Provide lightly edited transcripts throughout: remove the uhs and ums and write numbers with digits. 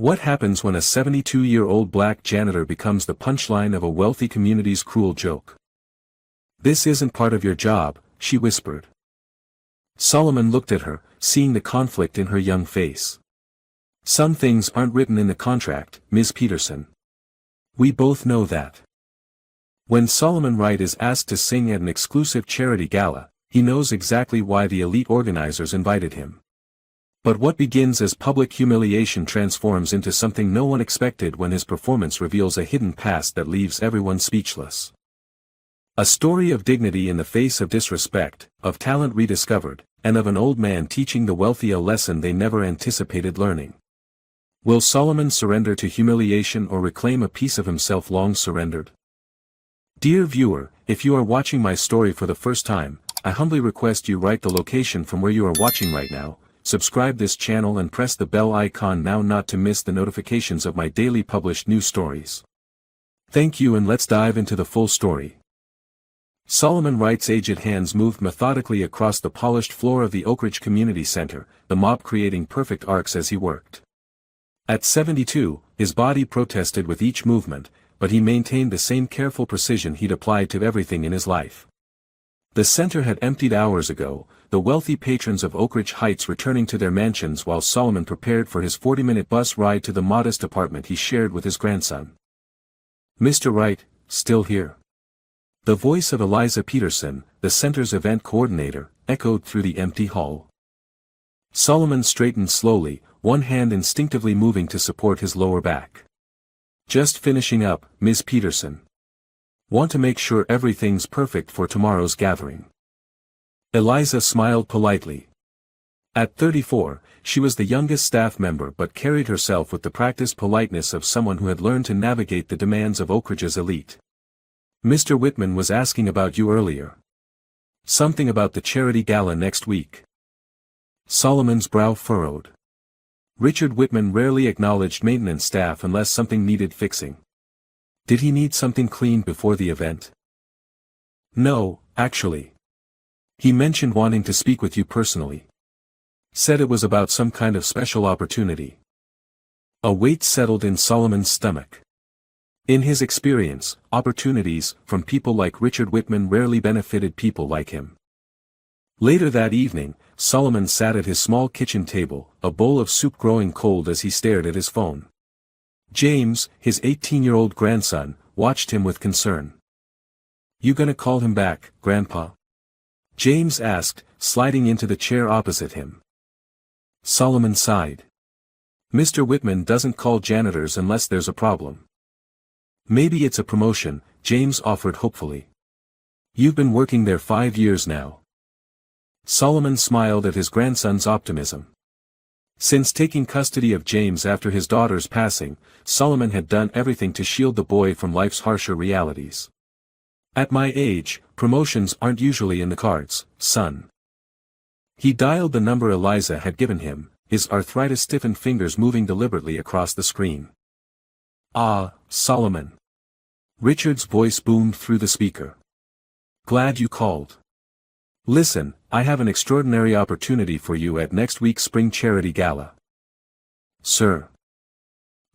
What happens when a 72-year-old black janitor becomes the punchline of a wealthy community's cruel joke? "This isn't part of your job," she whispered. Solomon looked at her, seeing the conflict in her young face. "Some things aren't written in the contract, Ms. Peterson. We both know that." When Solomon Wright is asked to sing at an exclusive charity gala, he knows exactly why the elite organizers invited him. But what begins as public humiliation transforms into something no one expected when his performance reveals a hidden past that leaves everyone speechless. A story of dignity in the face of disrespect, of talent rediscovered, and of an old man teaching the wealthy a lesson they never anticipated learning. Will Solomon surrender to humiliation or reclaim a piece of himself long surrendered? Dear viewer, if you are watching my story for the first time, I humbly request you write the location from where you are watching right now, subscribe this channel and press the bell icon now not to miss the notifications of my daily published new stories. Thank you, and let's dive into the full story. Solomon Wright's aged hands moved methodically across the polished floor of the Oak Ridge Community Center, the mop creating perfect arcs as he worked. At 72, his body protested with each movement, but he maintained the same careful precision he'd applied to everything in his life. The center had emptied hours ago, the wealthy patrons of Oak Ridge Heights returning to their mansions while Solomon prepared for his 40-minute bus ride to the modest apartment he shared with his grandson. "Mr. Wright, still here?" The voice of Eliza Peterson, the center's event coordinator, echoed through the empty hall. Solomon straightened slowly, one hand instinctively moving to support his lower back. "Just finishing up, Ms. Peterson. Want to make sure everything's perfect for tomorrow's gathering." Eliza smiled politely. At 34, she was the youngest staff member but carried herself with the practiced politeness of someone who had learned to navigate the demands of Oak Ridge's elite. "Mr. Whitman was asking about you earlier. Something about the charity gala next week." Solomon's brow furrowed. Richard Whitman rarely acknowledged maintenance staff unless something needed fixing. Did he need something cleaned before the event? "No, actually. He mentioned wanting to speak with you personally. Said it was about some kind of special opportunity." A weight settled in Solomon's stomach. In his experience, opportunities from people like Richard Whitman rarely benefited people like him. Later that evening, Solomon sat at his small kitchen table, a bowl of soup growing cold as he stared at his phone. James, his 18-year-old grandson, watched him with concern. "You gonna call him back, Grandpa?" James asked, sliding into the chair opposite him. Solomon sighed. "Mr. Whitman doesn't call janitors unless there's a problem." "Maybe it's a promotion," James offered hopefully. "You've been working there 5 years now." Solomon smiled at his grandson's optimism. Since taking custody of James after his daughter's passing, Solomon had done everything to shield the boy from life's harsher realities. "At my age, promotions aren't usually in the cards, son." He dialed the number Eliza had given him, his arthritis-stiffened fingers moving deliberately across the screen. "Ah, Solomon." Richard's voice boomed through the speaker. "Glad you called. Listen, I have an extraordinary opportunity for you at next week's Spring Charity Gala." "Sir?"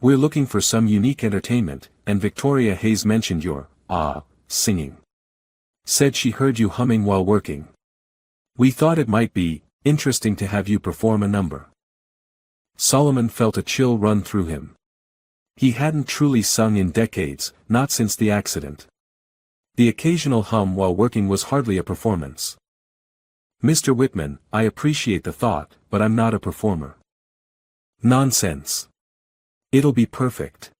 "We're looking for some unique entertainment, and Victoria Hayes mentioned your, singing. Said she heard you humming while working. We thought it might be interesting to have you perform a number." Solomon felt a chill run through him. He hadn't truly sung in decades, not since the accident. The occasional hum while working was hardly a performance. "Mr. Whitman, I appreciate the thought, but I'm not a performer." "Nonsense. It'll be perfect.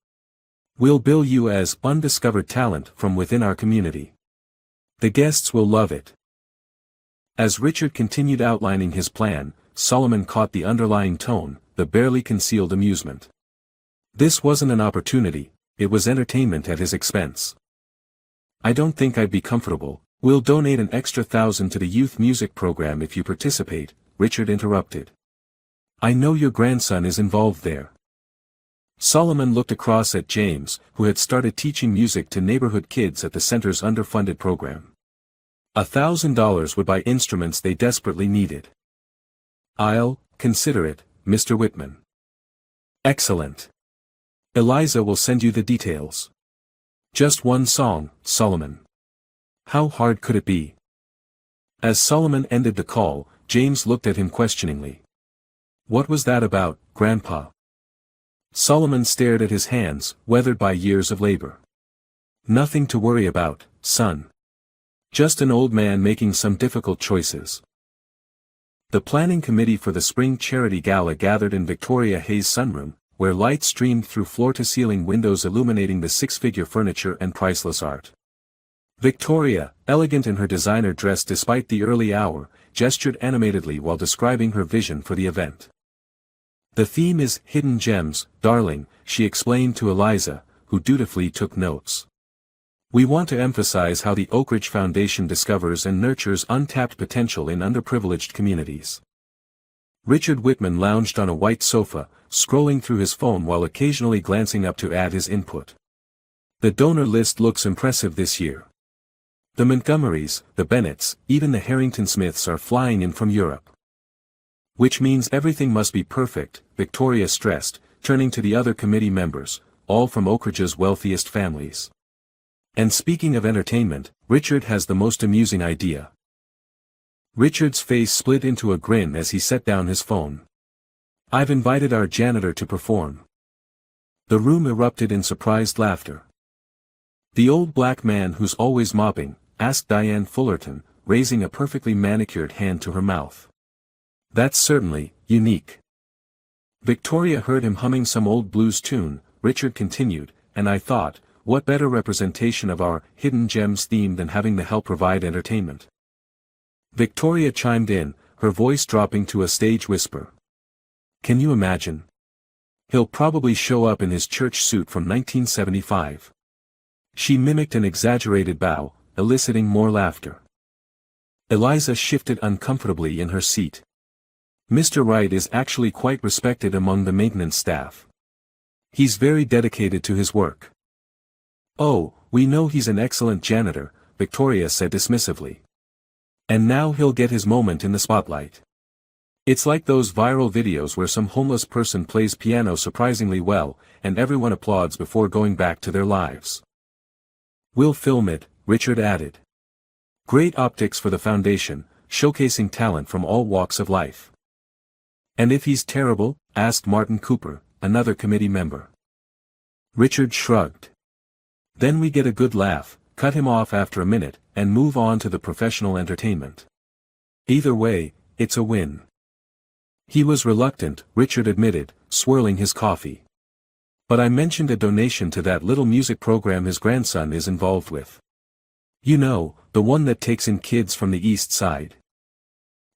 We'll bill you as undiscovered talent from within our community. The guests will love it." As Richard continued outlining his plan, Solomon caught the underlying tone, the barely concealed amusement. This wasn't an opportunity, it was entertainment at his expense. "I don't think I'd be comfortable. We'll donate an extra $1,000 to the youth music program if you participate," Richard interrupted. "I know your grandson is involved there." Solomon looked across at James, who had started teaching music to neighborhood kids at the center's underfunded program. $1,000 would buy instruments they desperately needed. "I'll consider it, Mr. Whitman." "Excellent. Eliza will send you the details. Just one song, Solomon. How hard could it be? As Solomon ended the call, James looked at him questioningly. What was that about, Grandpa? Solomon stared at his hands, weathered by years of labor. Nothing to worry about, son. Just an old man making some difficult choices. The planning committee for the spring charity gala gathered in Victoria Hayes' sunroom, where light streamed through floor-to-ceiling windows illuminating the six-figure furniture and priceless art. Victoria, elegant in her designer dress despite the early hour, gestured animatedly while describing her vision for the event. The theme is Hidden Gems, darling, she explained to Eliza, who dutifully took notes. We want to emphasize how the Oak Ridge Foundation discovers and nurtures untapped potential in underprivileged communities. Richard Whitman lounged on a white sofa, scrolling through his phone while occasionally glancing up to add his input. The donor list looks impressive this year. The Montgomerys, the Bennetts, even the Harrington Smiths are flying in from Europe. Which means everything must be perfect, Victoria stressed, turning to the other committee members, all from Oak Ridge's wealthiest families. And speaking of entertainment, Richard has the most amusing idea. Richard's face split into a grin as he set down his phone. I've invited our janitor to perform. The room erupted in surprised laughter. The old black man who's always mopping, asked Diane Fullerton, raising a perfectly manicured hand to her mouth. That's certainly unique. Victoria heard him humming some old blues tune, Richard continued, and I thought, what better representation of our Hidden Gems theme than having the help provide entertainment? Victoria chimed in, her voice dropping to a stage whisper. Can you imagine? He'll probably show up in his church suit from 1975. She mimicked an exaggerated bow, eliciting more laughter. Eliza shifted uncomfortably in her seat. Mr. Wright is actually quite respected among the maintenance staff. He's very dedicated to his work. Oh, we know he's an excellent janitor, Victoria said dismissively. And now he'll get his moment in the spotlight. It's like those viral videos where some homeless person plays piano surprisingly well, and everyone applauds before going back to their lives. We'll film it, Richard added. Great optics for the foundation, showcasing talent from all walks of life. And if he's terrible? Asked Martin Cooper, another committee member. Richard shrugged. Then we get a good laugh, cut him off after a minute, and move on to the professional entertainment. Either way, it's a win. He was reluctant, Richard admitted, swirling his coffee. But I mentioned a donation to that little music program his grandson is involved with. You know, the one that takes in kids from the East Side.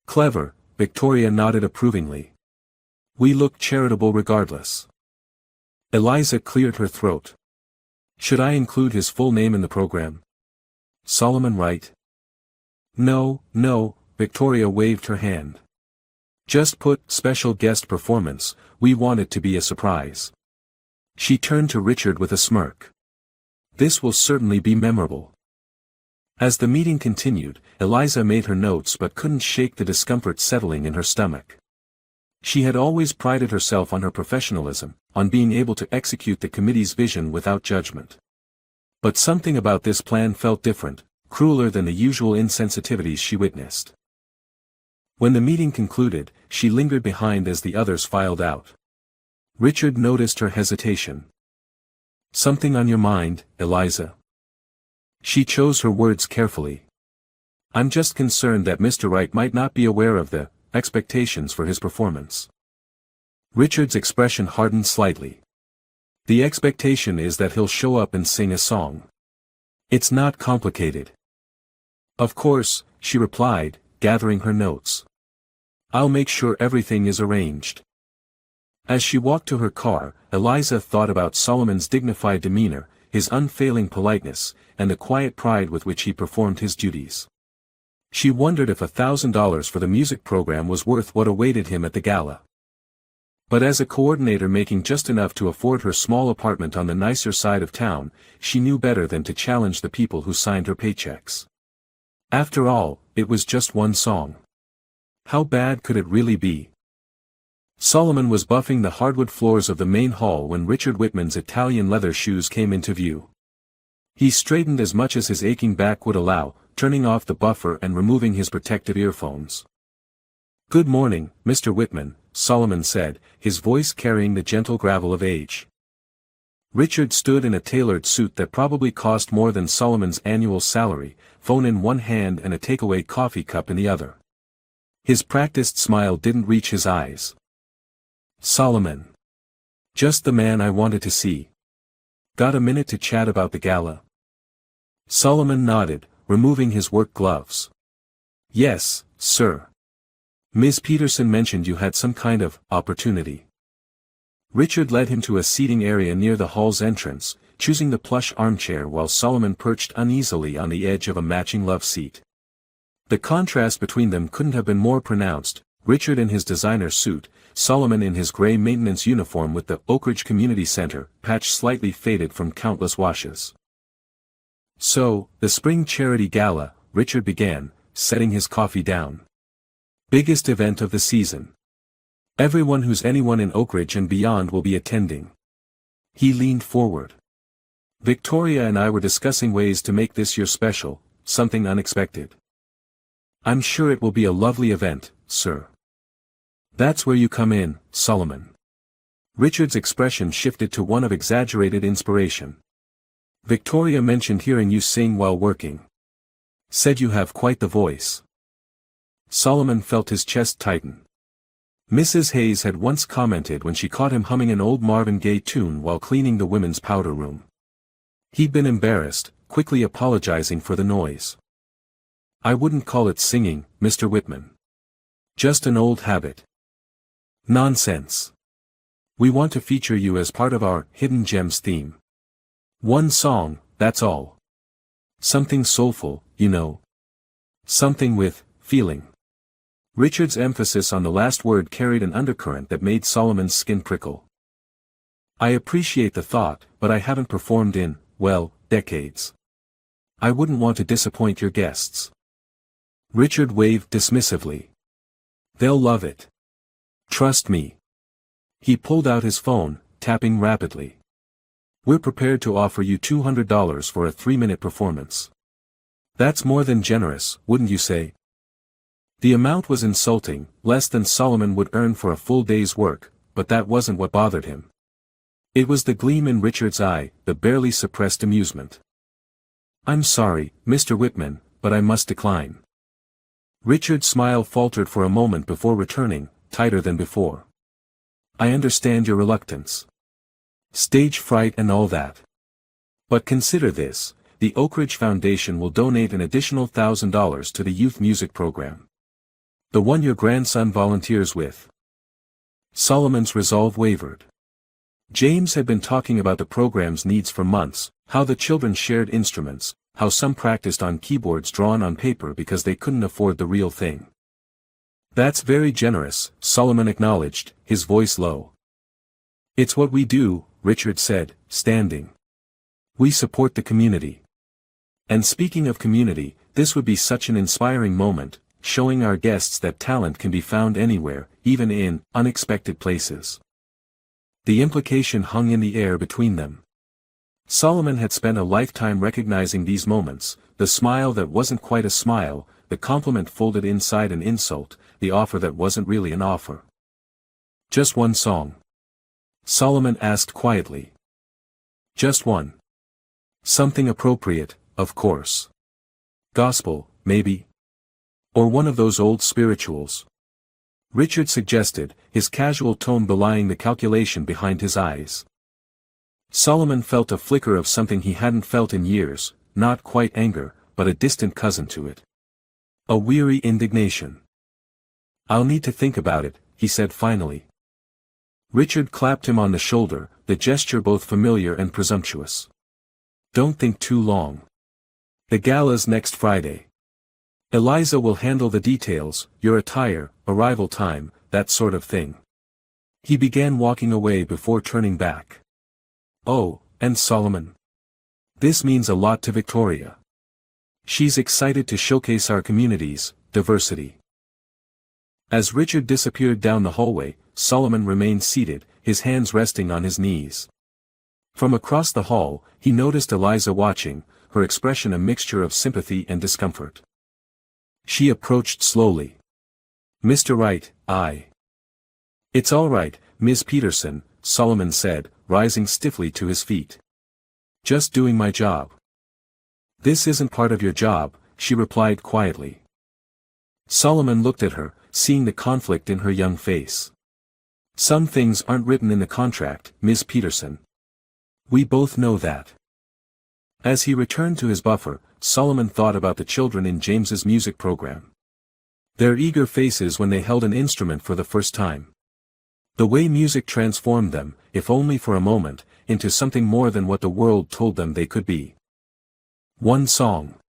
Clever, Victoria nodded approvingly. We look charitable regardless. Eliza cleared her throat. Should I include his full name in the program? Solomon Wright? No, Victoria waved her hand. Just put special guest performance, we want it to be a surprise. She turned to Richard with a smirk. This will certainly be memorable. As the meeting continued, Eliza made her notes but couldn't shake the discomfort settling in her stomach. She had always prided herself on her professionalism, on being able to execute the committee's vision without judgment. But something about this plan felt different, crueler than the usual insensitivities she witnessed. When the meeting concluded, she lingered behind as the others filed out. Richard noticed her hesitation. Something on your mind, Eliza? She chose her words carefully. I'm just concerned that Mr. Wright might not be aware of the expectations for his performance. Richard's expression hardened slightly. The expectation is that he'll show up and sing a song. It's not complicated. Of course, she replied, gathering her notes. I'll make sure everything is arranged. As she walked to her car, Eliza thought about Solomon's dignified demeanor, his unfailing politeness, and the quiet pride with which he performed his duties. She wondered if $1,000 for the music program was worth what awaited him at the gala. But as a coordinator making just enough to afford her small apartment on the nicer side of town, she knew better than to challenge the people who signed her paychecks. After all, it was just one song. How bad could it really be? Solomon was buffing the hardwood floors of the main hall when Richard Whitman's Italian leather shoes came into view. He straightened as much as his aching back would allow, turning off the buffer and removing his protective earphones. "Good morning, Mr. Whitman," Solomon said, his voice carrying the gentle gravel of age. Richard stood in a tailored suit that probably cost more than Solomon's annual salary, phone in one hand and a takeaway coffee cup in the other. His practiced smile didn't reach his eyes. "Solomon. Just the man I wanted to see. Got a minute to chat about the gala?" Solomon nodded, removing his work gloves. "Yes, sir. Ms. Peterson mentioned you had some kind of opportunity." Richard led him to a seating area near the hall's entrance, choosing the plush armchair while Solomon perched uneasily on the edge of a matching love seat. The contrast between them couldn't have been more pronounced, Richard in his designer suit, Solomon in his gray maintenance uniform with the Oak Ridge Community Center patch slightly faded from countless washes. "So, the spring charity gala," Richard began, setting his coffee down. "Biggest event of the season. Everyone who's anyone in Oak Ridge and beyond will be attending." He leaned forward. "Victoria and I were discussing ways to make this year special, something unexpected." "I'm sure it will be a lovely event, sir." "That's where you come in, Solomon." Richard's expression shifted to one of exaggerated inspiration. "Victoria mentioned hearing you sing while working. Said you have quite the voice." Solomon felt his chest tighten. Mrs. Hayes had once commented when she caught him humming an old Marvin Gaye tune while cleaning the women's powder room. He'd been embarrassed, quickly apologizing for the noise. "I wouldn't call it singing, Mr. Whitman. Just an old habit." "Nonsense. We want to feature you as part of our Hidden Gems theme. One song, that's all. Something soulful, you know. Something with feeling." Richard's emphasis on the last word carried an undercurrent that made Solomon's skin prickle. "I appreciate the thought, but I haven't performed in, well, decades. I wouldn't want to disappoint your guests." Richard waved dismissively. "They'll love it. Trust me." He pulled out his phone, tapping rapidly. "We're prepared to offer you $200 for a 3-minute performance." "That's more than generous, wouldn't you say?" The amount was insulting, less than Solomon would earn for a full day's work, but that wasn't what bothered him. It was the gleam in Richard's eye, the barely suppressed amusement. "I'm sorry, Mr. Whitman, but I must decline." Richard's smile faltered for a moment before returning, tighter than before. "I understand your reluctance. Stage fright and all that. But consider this, the Oak Ridge Foundation will donate an additional $1,000 to the youth music program. The one your grandson volunteers with." Solomon's resolve wavered. James had been talking about the program's needs for months, how the children shared instruments, how some practiced on keyboards drawn on paper because they couldn't afford the real thing. "That's very generous," Solomon acknowledged, his voice low. "It's what we do," Richard said, standing. "We support the community. And speaking of community, this would be such an inspiring moment, showing our guests that talent can be found anywhere, even in unexpected places." The implication hung in the air between them. Solomon had spent a lifetime recognizing these moments, the smile that wasn't quite a smile, the compliment folded inside an insult, the offer that wasn't really an offer. "Just one song?" Solomon asked quietly. "Just one. Something appropriate, of course. Gospel, maybe? Or one of those old spirituals?" Richard suggested, his casual tone belying the calculation behind his eyes. Solomon felt a flicker of something he hadn't felt in years, not quite anger, but a distant cousin to it. A weary indignation. "I'll need to think about it," he said finally. Richard clapped him on the shoulder, the gesture both familiar and presumptuous. "Don't think too long. The gala's next Friday. Eliza will handle the details, your attire, arrival time, that sort of thing." He began walking away before turning back. "Oh, and Solomon. This means a lot to Victoria. She's excited to showcase our community's diversity." As Richard disappeared down the hallway, Solomon remained seated, his hands resting on his knees. From across the hall, he noticed Eliza watching, her expression a mixture of sympathy and discomfort. She approached slowly. "Mr. Wright, It's all right, Ms. Peterson," Solomon said, rising stiffly to his feet. "Just doing my job." "This isn't part of your job," she replied quietly. Solomon looked at her, seeing the conflict in her young face. "Some things aren't written in the contract, Ms. Peterson. We both know that." As he returned to his buffer, Solomon thought about the children in James's music program. Their eager faces when they held an instrument for the first time. The way music transformed them, if only for a moment, into something more than what the world told them they could be. One song.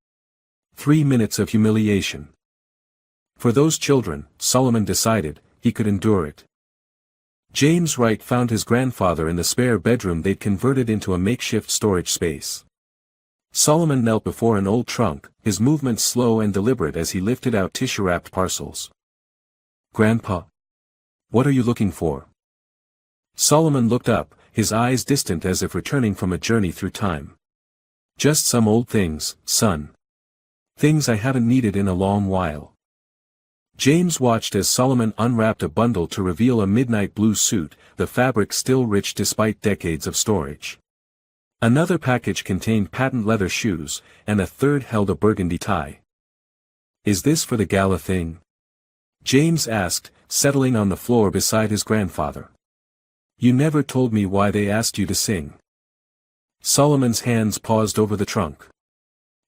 3 minutes of humiliation. For those children, Solomon decided, he could endure it. James Wright found his grandfather in the spare bedroom they'd converted into a makeshift storage space. Solomon knelt before an old trunk, his movements slow and deliberate as he lifted out tissue-wrapped parcels. "Grandpa? What are you looking for?" Solomon looked up, his eyes distant as if returning from a journey through time. "Just some old things, son. Things I haven't needed in a long while." James watched as Solomon unwrapped a bundle to reveal a midnight blue suit, the fabric still rich despite decades of storage. Another package contained patent leather shoes, and a third held a burgundy tie. "Is this for the gala thing?" James asked, settling on the floor beside his grandfather. "You never told me why they asked you to sing." Solomon's hands paused over the trunk.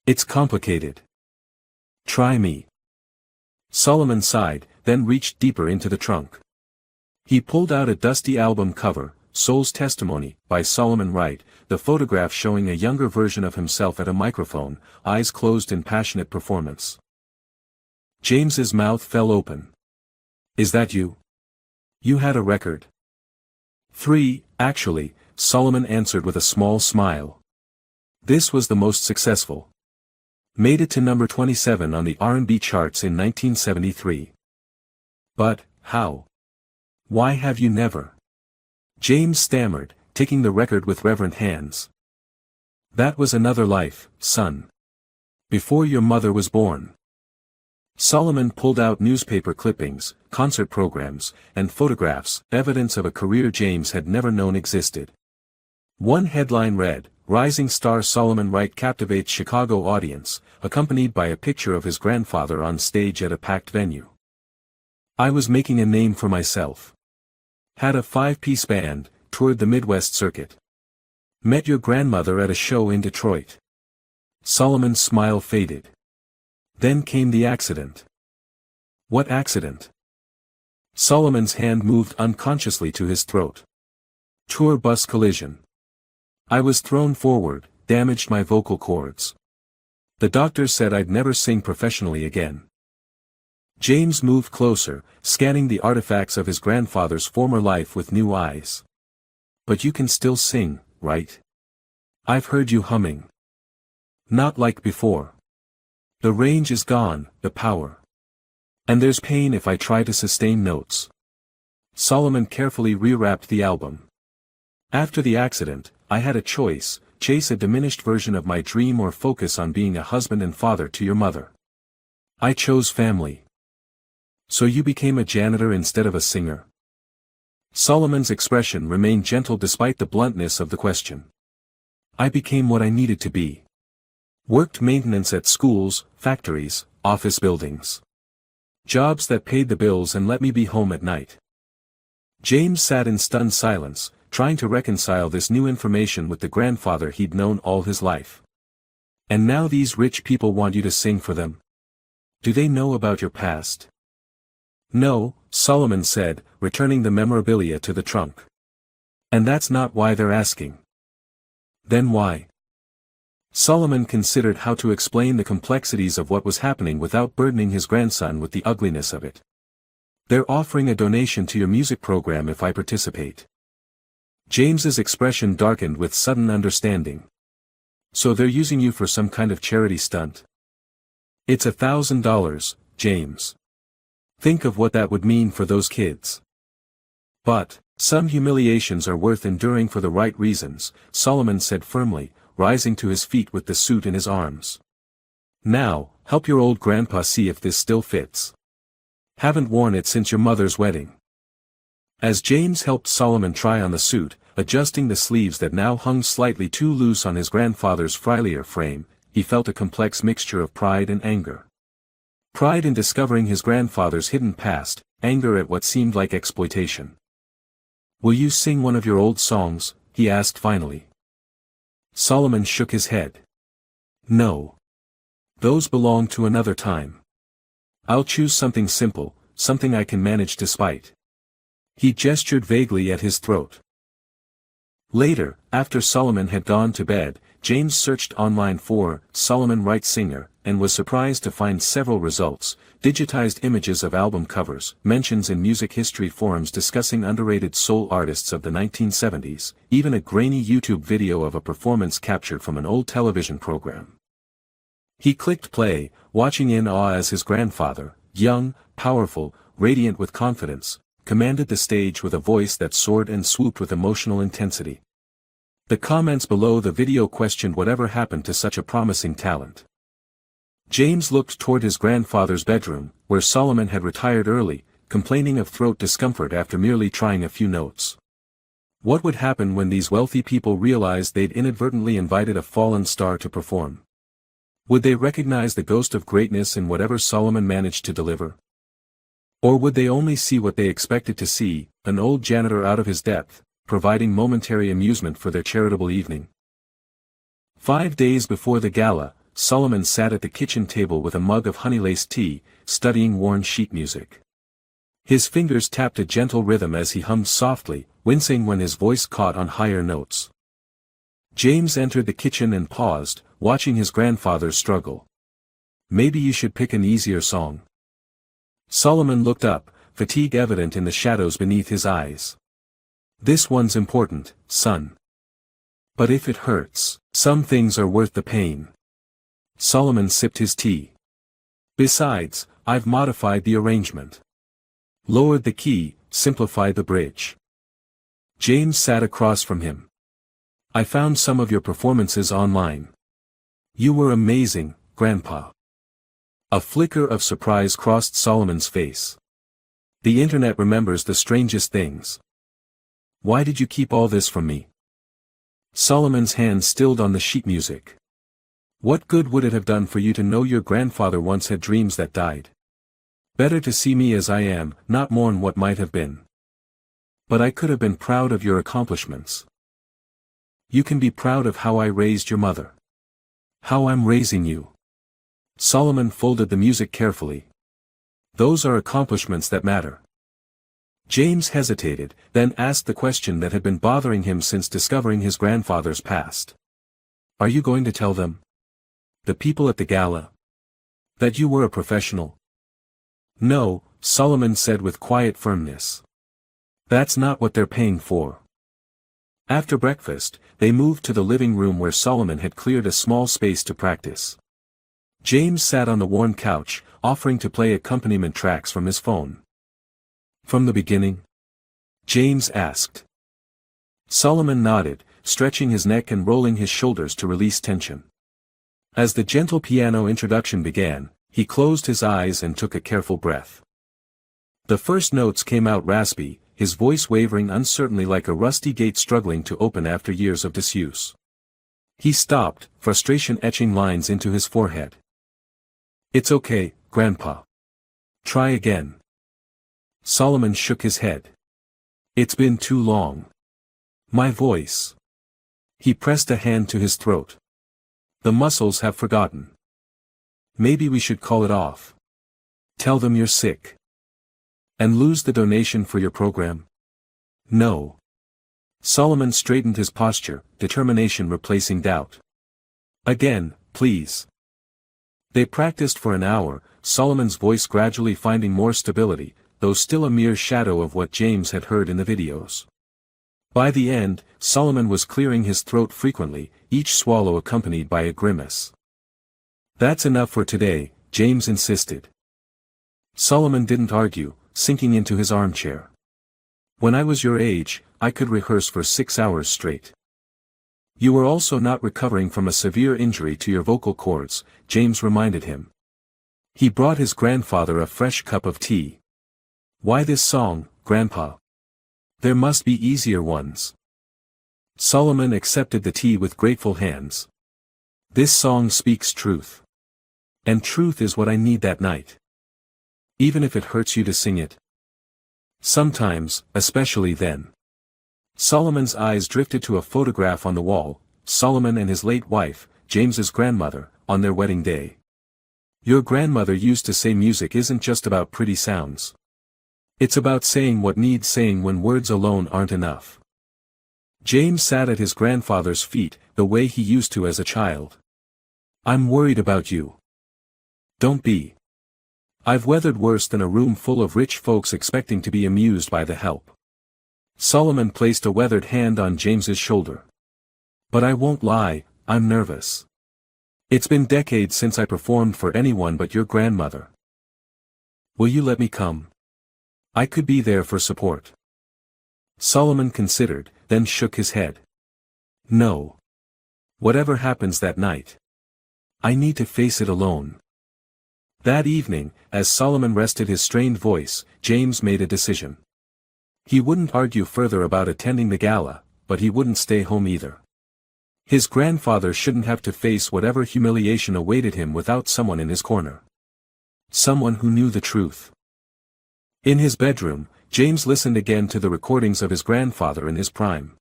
"It's complicated. Try me." Solomon sighed, then reached deeper into the trunk. He pulled out a dusty album cover, Soul's Testimony, by Solomon Wright, the photograph showing a younger version of himself at a microphone, eyes closed in passionate performance. James's mouth fell open. "Is that you? You had a record?" "3, actually," Solomon answered with a small smile. "This was the most successful. Made it to number 27 on the R&B charts in 1973. "But, how? Why have you never?" James stammered, taking the record with reverent hands. "That was another life, son. Before your mother was born." Solomon pulled out newspaper clippings, concert programs, and photographs, evidence of a career James had never known existed. One headline read, "Rising star Solomon Wright captivates Chicago audience," accompanied by a picture of his grandfather on stage at a packed venue. "I was making a name for myself. Had a 5-piece band, toured the Midwest circuit. Met your grandmother at a show in Detroit." Solomon's smile faded. "Then came the accident." "What accident?" Solomon's hand moved unconsciously to his throat. "Tour bus collision. I was thrown forward, damaged my vocal cords. The doctors said I'd never sing professionally again." James moved closer, scanning the artifacts of his grandfather's former life with new eyes. "But you can still sing, right? I've heard you humming." "Not like before. The range is gone, the power. And there's pain if I try to sustain notes." Solomon carefully rewrapped the album. "After the accident, I had a choice, chase a diminished version of my dream or focus on being a husband and father to your mother. I chose family." "So you became a janitor instead of a singer?" Solomon's expression remained gentle despite the bluntness of the question. "I became what I needed to be. Worked maintenance at schools, factories, office buildings. Jobs that paid the bills and let me be home at night." James sat in stunned silence, trying to reconcile this new information with the grandfather he'd known all his life. "And now these rich people want you to sing for them? Do they know about your past?" "No," Solomon said, returning the memorabilia to the trunk. "And that's not why they're asking." "Then why?" Solomon considered how to explain the complexities of what was happening without burdening his grandson with the ugliness of it. "They're offering a donation to your music program if I participate." James's expression darkened with sudden understanding. "So they're using you for some kind of charity stunt?" "It's $1,000, James. Think of what that would mean for those kids." But, some humiliations are worth enduring for the right reasons, Solomon said firmly, rising to his feet with the suit in his arms. Now, help your old grandpa see if this still fits. Haven't worn it since your mother's wedding. As James helped Solomon try on the suit, adjusting the sleeves that now hung slightly too loose on his grandfather's frielier frame, he felt a complex mixture of pride and anger. Pride in discovering his grandfather's hidden past, anger at what seemed like exploitation. "Will you sing one of your old songs?" he asked finally. Solomon shook his head. "No. Those belong to another time. I'll choose something simple, something I can manage despite." He gestured vaguely at his throat. Later, after Solomon had gone to bed, James searched online for Solomon Wright Singer, and was surprised to find several results: digitized images of album covers, mentions in music history forums discussing underrated soul artists of the 1970s, even a grainy YouTube video of a performance captured from an old television program. He clicked play, watching in awe as his grandfather, young, powerful, radiant with confidence, commanded the stage with a voice that soared and swooped with emotional intensity. The comments below the video questioned whatever happened to such a promising talent. James looked toward his grandfather's bedroom, where Solomon had retired early, complaining of throat discomfort after merely trying a few notes. What would happen when these wealthy people realized they'd inadvertently invited a fallen star to perform? Would they recognize the ghost of greatness in whatever Solomon managed to deliver? Or would they only see what they expected to see, an old janitor out of his depth, providing momentary amusement for their charitable evening? 5 days before the gala, Solomon sat at the kitchen table with a mug of honey-laced tea, studying worn sheet music. His fingers tapped a gentle rhythm as he hummed softly, wincing when his voice caught on higher notes. James entered the kitchen and paused, watching his grandfather struggle. "Maybe you should pick an easier song." Solomon looked up, fatigue evident in the shadows beneath his eyes. "This one's important, son. But if it hurts, some things are worth the pain." Solomon sipped his tea. "Besides, I've modified the arrangement. Lowered the key, simplified the bridge." James sat across from him. "I found some of your performances online. You were amazing, Grandpa." A flicker of surprise crossed Solomon's face. "The internet remembers the strangest things. Why did you keep all this from me?" Solomon's hand stilled on the sheet music. "What good would it have done for you to know your grandfather once had dreams that died? Better to see me as I am, not mourn what might have been. But I could have been proud of your accomplishments. You can be proud of how I raised your mother. How I'm raising you." Solomon folded the music carefully. "Those are accomplishments that matter." James hesitated, then asked the question that had been bothering him since discovering his grandfather's past. "Are you going to tell them? The people at the gala? That you were a professional?" "No," Solomon said with quiet firmness. "That's not what they're paying for." After breakfast, they moved to the living room where Solomon had cleared a small space to practice. James sat on the worn couch, offering to play accompaniment tracks from his phone. "From the beginning?" James asked. Solomon nodded, stretching his neck and rolling his shoulders to release tension. As the gentle piano introduction began, he closed his eyes and took a careful breath. The first notes came out raspy, his voice wavering uncertainly like a rusty gate struggling to open after years of disuse. He stopped, frustration etching lines into his forehead. "It's okay, Grandpa. Try again." Solomon shook his head. "It's been too long. My voice." He pressed a hand to his throat. "The muscles have forgotten. Maybe we should call it off. Tell them you're sick. And lose the donation for your program?" "No." Solomon straightened his posture, determination replacing doubt. "Again, please." They practiced for an hour, Solomon's voice gradually finding more stability, though still a mere shadow of what James had heard in the videos. By the end, Solomon was clearing his throat frequently, each swallow accompanied by a grimace. "That's enough for today," James insisted. Solomon didn't argue, sinking into his armchair. When I was your age, I could rehearse for 6 hours straight. You were also not recovering from a severe injury to your vocal cords, James reminded him. He brought his grandfather a fresh cup of tea. Why this song, Grandpa? There must be easier ones. Solomon accepted the tea with grateful hands. This song speaks truth. And truth is what I need that night. Even if it hurts you to sing it. Sometimes, especially then. Solomon's eyes drifted to a photograph on the wall, Solomon and his late wife, James's grandmother, on their wedding day. Your grandmother used to say music isn't just about pretty sounds. It's about saying what needs saying when words alone aren't enough. James sat at his grandfather's feet, the way he used to as a child. I'm worried about you. Don't be. I've weathered worse than a room full of rich folks expecting to be amused by the help. Solomon placed a weathered hand on James's shoulder. But I won't lie, I'm nervous. It's been decades since I performed for anyone but your grandmother. Will you let me come? I could be there for support. Solomon considered, then shook his head. No. Whatever happens that night, I need to face it alone. That evening, as Solomon rested his strained voice, James made a decision. He wouldn't argue further about attending the gala, but he wouldn't stay home either. His grandfather shouldn't have to face whatever humiliation awaited him without someone in his corner. Someone who knew the truth. In his bedroom, James listened again to the recordings of his grandfather in his prime.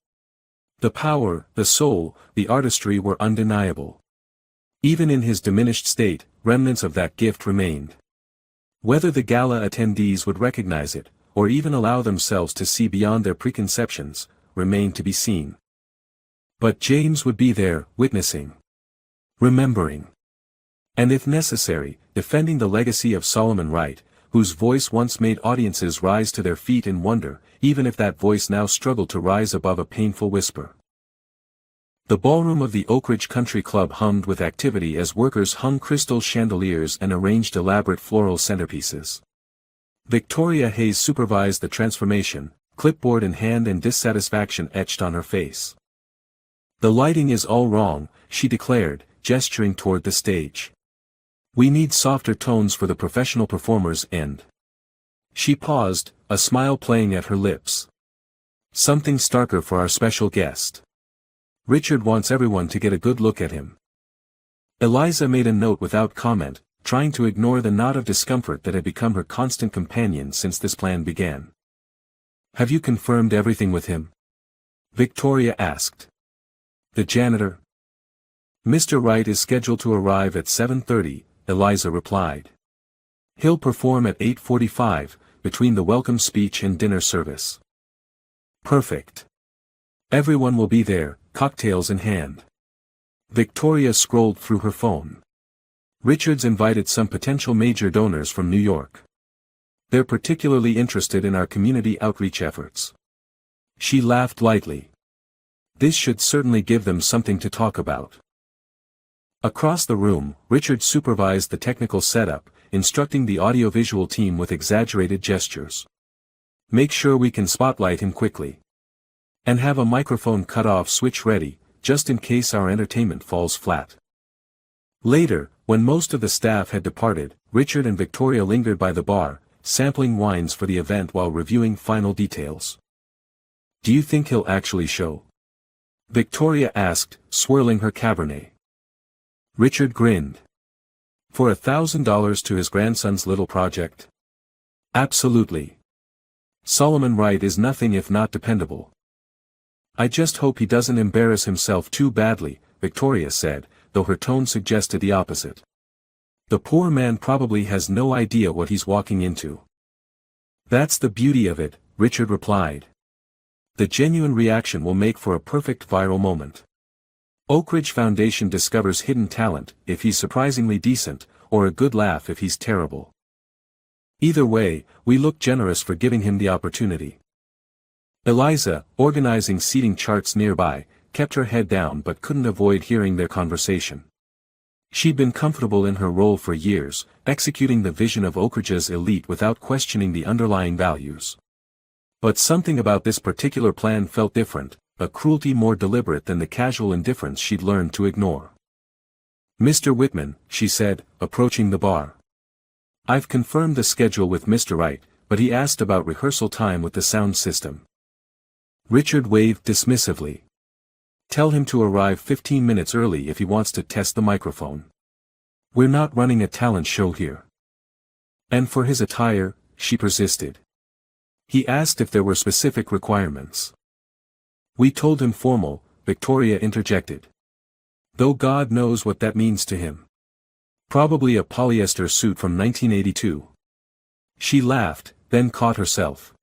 The power, the soul, the artistry were undeniable. Even in his diminished state, remnants of that gift remained. Whether the gala attendees would recognize it, or even allow themselves to see beyond their preconceptions, remained to be seen. But James would be there, witnessing. Remembering. And if necessary, defending the legacy of Solomon Wright, whose voice once made audiences rise to their feet in wonder, even if that voice now struggled to rise above a painful whisper. The ballroom of the Oak Ridge Country Club hummed with activity as workers hung crystal chandeliers and arranged elaborate floral centerpieces. Victoria Hayes supervised the transformation, clipboard in hand and dissatisfaction etched on her face. The lighting is all wrong, she declared, gesturing toward the stage. We need softer tones for the professional performers and... She paused, a smile playing at her lips. Something starker for our special guest. Richard wants everyone to get a good look at him. Eliza made a note without comment, trying to ignore the knot of discomfort that had become her constant companion since this plan began. Have you confirmed everything with him? Victoria asked. The janitor? Mr. Wright is scheduled to arrive at 7:30, Eliza replied. He'll perform at 8:45, between the welcome speech and dinner service. Perfect. Everyone will be there, cocktails in hand. Victoria scrolled through her phone. Richard's invited some potential major donors from New York. They're particularly interested in our community outreach efforts. She laughed lightly. This should certainly give them something to talk about. Across the room, Richard supervised the technical setup, instructing the audiovisual team with exaggerated gestures. Make sure we can spotlight him quickly. And have a microphone cutoff switch ready, just in case our entertainment falls flat. Later, when most of the staff had departed, Richard and Victoria lingered by the bar, sampling wines for the event while reviewing final details. Do you think he'll actually show? Victoria asked, swirling her Cabernet. Richard grinned. For $1,000 to his grandson's little project? Absolutely. Solomon Wright is nothing if not dependable. I just hope he doesn't embarrass himself too badly, Victoria said, though her tone suggested the opposite. The poor man probably has no idea what he's walking into. That's the beauty of it, Richard replied. The genuine reaction will make for a perfect viral moment. Oak Ridge Foundation discovers hidden talent, if he's surprisingly decent, or a good laugh if he's terrible. Either way, we look generous for giving him the opportunity. Eliza, organizing seating charts nearby, kept her head down but couldn't avoid hearing their conversation. She'd been comfortable in her role for years, executing the vision of Oak Ridge's elite without questioning the underlying values. But something about this particular plan felt different, a cruelty more deliberate than the casual indifference she'd learned to ignore. "Mr. Whitman," she said, approaching the bar. "I've confirmed the schedule with Mr. Wright, but he asked about rehearsal time with the sound system." Richard waved dismissively. "Tell him to arrive 15 minutes early if he wants to test the microphone. We're not running a talent show here." "And for his attire," she persisted. He asked if there were specific requirements. "We told him formal," Victoria interjected. "Though God knows what that means to him. Probably a polyester suit from 1982. She laughed, then caught herself.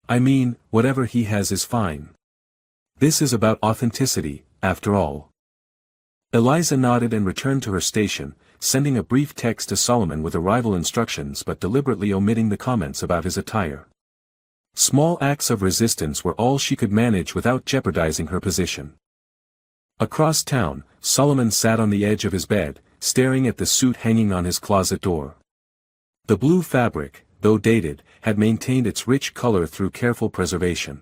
"I mean, whatever he has is fine. This is about authenticity, after all." Eliza nodded and returned to her station, sending a brief text to Solomon with arrival instructions but deliberately omitting the comments about his attire. Small acts of resistance were all she could manage without jeopardizing her position. Across town, Solomon sat on the edge of his bed, staring at the suit hanging on his closet door. The blue fabric, though dated, had maintained its rich color through careful preservation.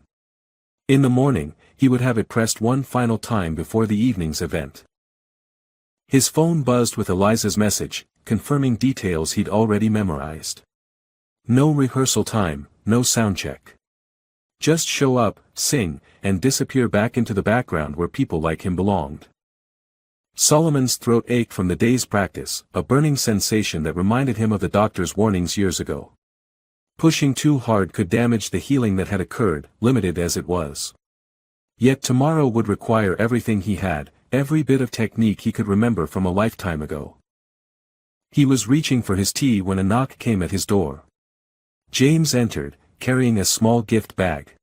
In the morning, he would have it pressed one final time before the evening's event. His phone buzzed with Eliza's message, confirming details he'd already memorized. No rehearsal time, no soundcheck. Just show up, sing, and disappear back into the background where people like him belonged. Solomon's throat ached from the day's practice, a burning sensation that reminded him of the doctor's warnings years ago. Pushing too hard could damage the healing that had occurred, limited as it was. Yet tomorrow would require everything he had, every bit of technique he could remember from a lifetime ago. He was reaching for his tea when a knock came at his door. James entered, carrying a small gift bag.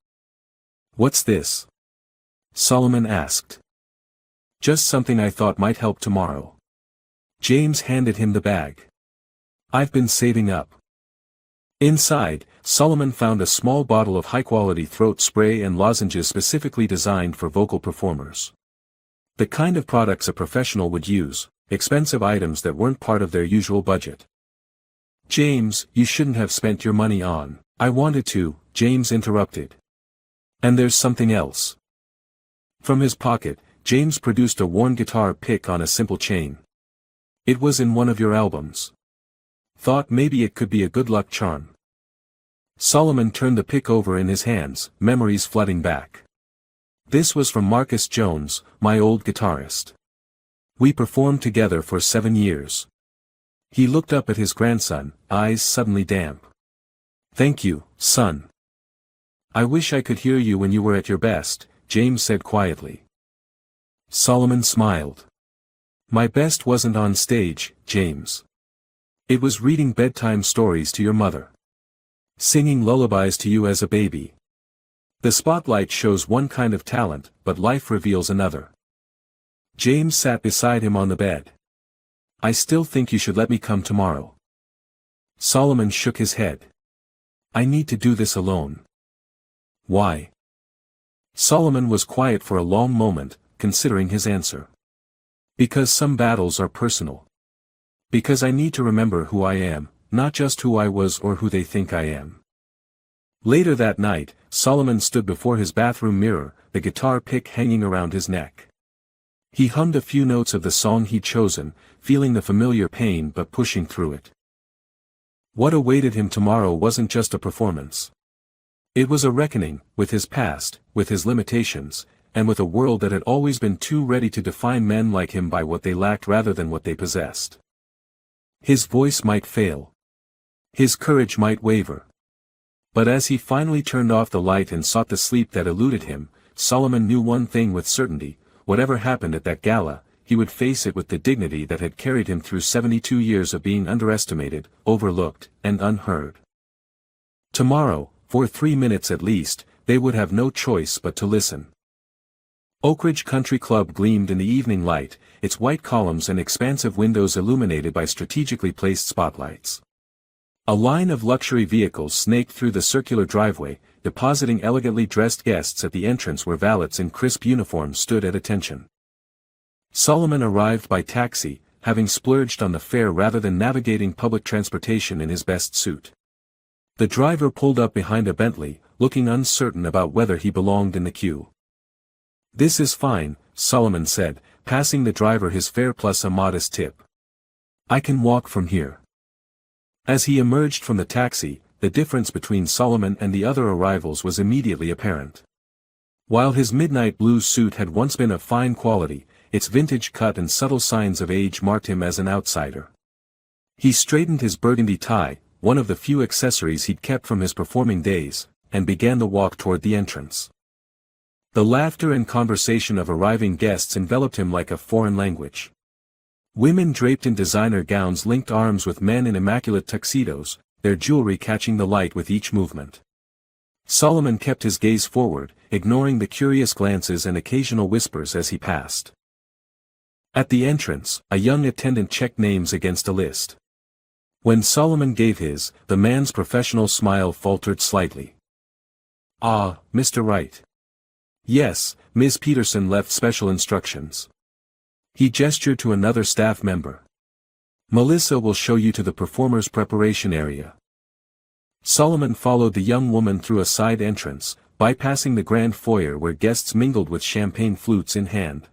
"What's this?" Solomon asked. "Just something I thought might help tomorrow." James handed him the bag. "I've been saving up." Inside, Solomon found a small bottle of high-quality throat spray and lozenges specifically designed for vocal performers. The kind of products a professional would use, expensive items that weren't part of their usual budget. "James, you shouldn't have spent your money on." "I wanted to," James interrupted. "And there's something else." From his pocket, James produced a worn guitar pick on a simple chain. "It was in one of your albums. Thought maybe it could be a good luck charm." Solomon turned the pick over in his hands, memories flooding back. "This was from Marcus Jones, my old guitarist. We performed together for 7 years." He looked up at his grandson, eyes suddenly damp. "Thank you, son." "I wish I could hear you when you were at your best," James said quietly. Solomon smiled. "My best wasn't on stage, James. It was reading bedtime stories to your mother. Singing lullabies to you as a baby. The spotlight shows one kind of talent, but life reveals another." James sat beside him on the bed. "I still think you should let me come tomorrow." Solomon shook his head. "I need to do this alone." "Why?" Solomon was quiet for a long moment, considering his answer. "Because some battles are personal. Because I need to remember who I am, not just who I was or who they think I am." Later that night, Solomon stood before his bathroom mirror, the guitar pick hanging around his neck. He hummed a few notes of the song he'd chosen, feeling the familiar pain but pushing through it. What awaited him tomorrow wasn't just a performance. It was a reckoning, with his past, with his limitations, and with a world that had always been too ready to define men like him by what they lacked rather than what they possessed. His voice might fail. His courage might waver. But as he finally turned off the light and sought the sleep that eluded him, Solomon knew one thing with certainty: whatever happened at that gala, he would face it with the dignity that had carried him through 72 years of being underestimated, overlooked, and unheard. Tomorrow, for 3 minutes at least, they would have no choice but to listen. Oakridge Country Club gleamed in the evening light, its white columns and expansive windows illuminated by strategically placed spotlights. A line of luxury vehicles snaked through the circular driveway, depositing elegantly dressed guests at the entrance where valets in crisp uniforms stood at attention. Solomon arrived by taxi, having splurged on the fare rather than navigating public transportation in his best suit. The driver pulled up behind a Bentley, looking uncertain about whether he belonged in the queue. "This is fine," Solomon said, passing the driver his fare plus a modest tip. "I can walk from here." As he emerged from the taxi, the difference between Solomon and the other arrivals was immediately apparent. While his midnight blue suit had once been of fine quality, its vintage cut and subtle signs of age marked him as an outsider. He straightened his burgundy tie, one of the few accessories he'd kept from his performing days, and began the walk toward the entrance. The laughter and conversation of arriving guests enveloped him like a foreign language. Women draped in designer gowns linked arms with men in immaculate tuxedos, their jewelry catching the light with each movement. Solomon kept his gaze forward, ignoring the curious glances and occasional whispers as he passed. At the entrance, a young attendant checked names against a list. When Solomon gave his, the man's professional smile faltered slightly. "Ah, Mr. Wright." "Yes, Ms. Peterson left special instructions." He gestured to another staff member. "Melissa will show you to the performer's preparation area." Solomon followed the young woman through a side entrance, bypassing the grand foyer where guests mingled with champagne flutes in hand.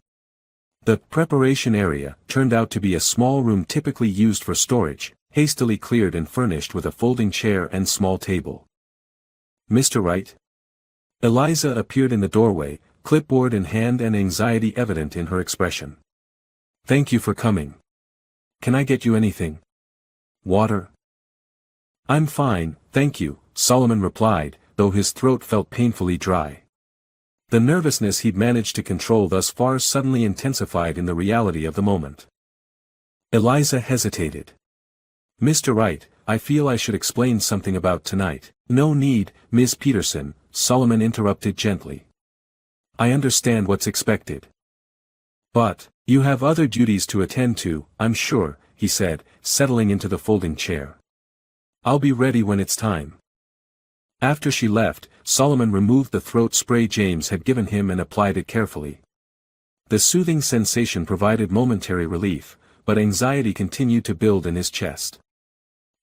The preparation area turned out to be a small room typically used for storage, hastily cleared and furnished with a folding chair and small table. "Mr. Wright?" Eliza appeared in the doorway, clipboard in hand and anxiety evident in her expression. "Thank you for coming. Can I get you anything? Water?" "I'm fine, thank you," Solomon replied, though his throat felt painfully dry. The nervousness he'd managed to control thus far suddenly intensified in the reality of the moment. Eliza hesitated. "Mr. Wright, I feel I should explain something about tonight." "No need, Ms. Peterson," Solomon interrupted gently. "I understand what's expected. But, you have other duties to attend to, I'm sure," he said, settling into the folding chair. "I'll be ready when it's time." After she left, Solomon removed the throat spray James had given him and applied it carefully. The soothing sensation provided momentary relief, but anxiety continued to build in his chest.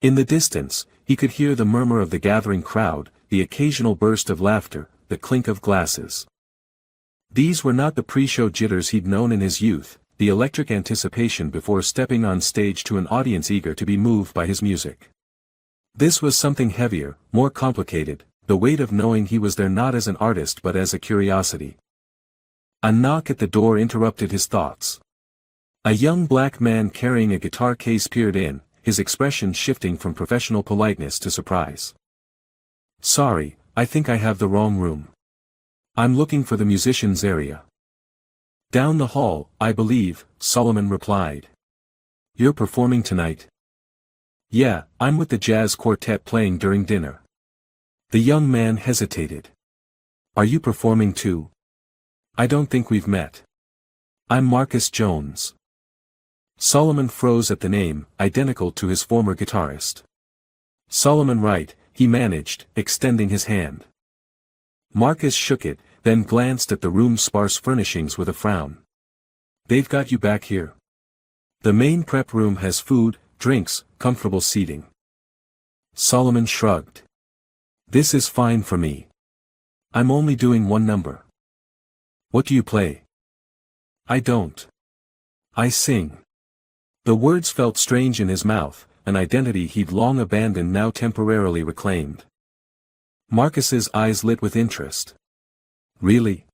In the distance, he could hear the murmur of the gathering crowd, the occasional burst of laughter, the clink of glasses. These were not the pre-show jitters he'd known in his youth, the electric anticipation before stepping on stage to an audience eager to be moved by his music. This was something heavier, more complicated, the weight of knowing he was there not as an artist but as a curiosity. A knock at the door interrupted his thoughts. A young black man carrying a guitar case peered in, his expression shifting from professional politeness to surprise. "Sorry, I think I have the wrong room. I'm looking for the musicians area." "Down the hall, I believe," Solomon replied. "You're performing tonight?" "Yeah, I'm with the jazz quartet playing during dinner." The young man hesitated. "Are you performing too?" "I don't think we've met." "I'm Marcus Jones." Solomon froze at the name, identical to his former guitarist. "Solomon Wright," he managed, extending his hand. Marcus shook it, then glanced at the room's sparse furnishings with a frown. "They've got you back here. The main prep room has food, drinks, comfortable seating." Solomon shrugged. "This is fine for me. I'm only doing one number." "What do you play?" "I don't. I sing." The words felt strange in his mouth, an identity he'd long abandoned now temporarily reclaimed. Marcus's eyes lit with interest. "Really?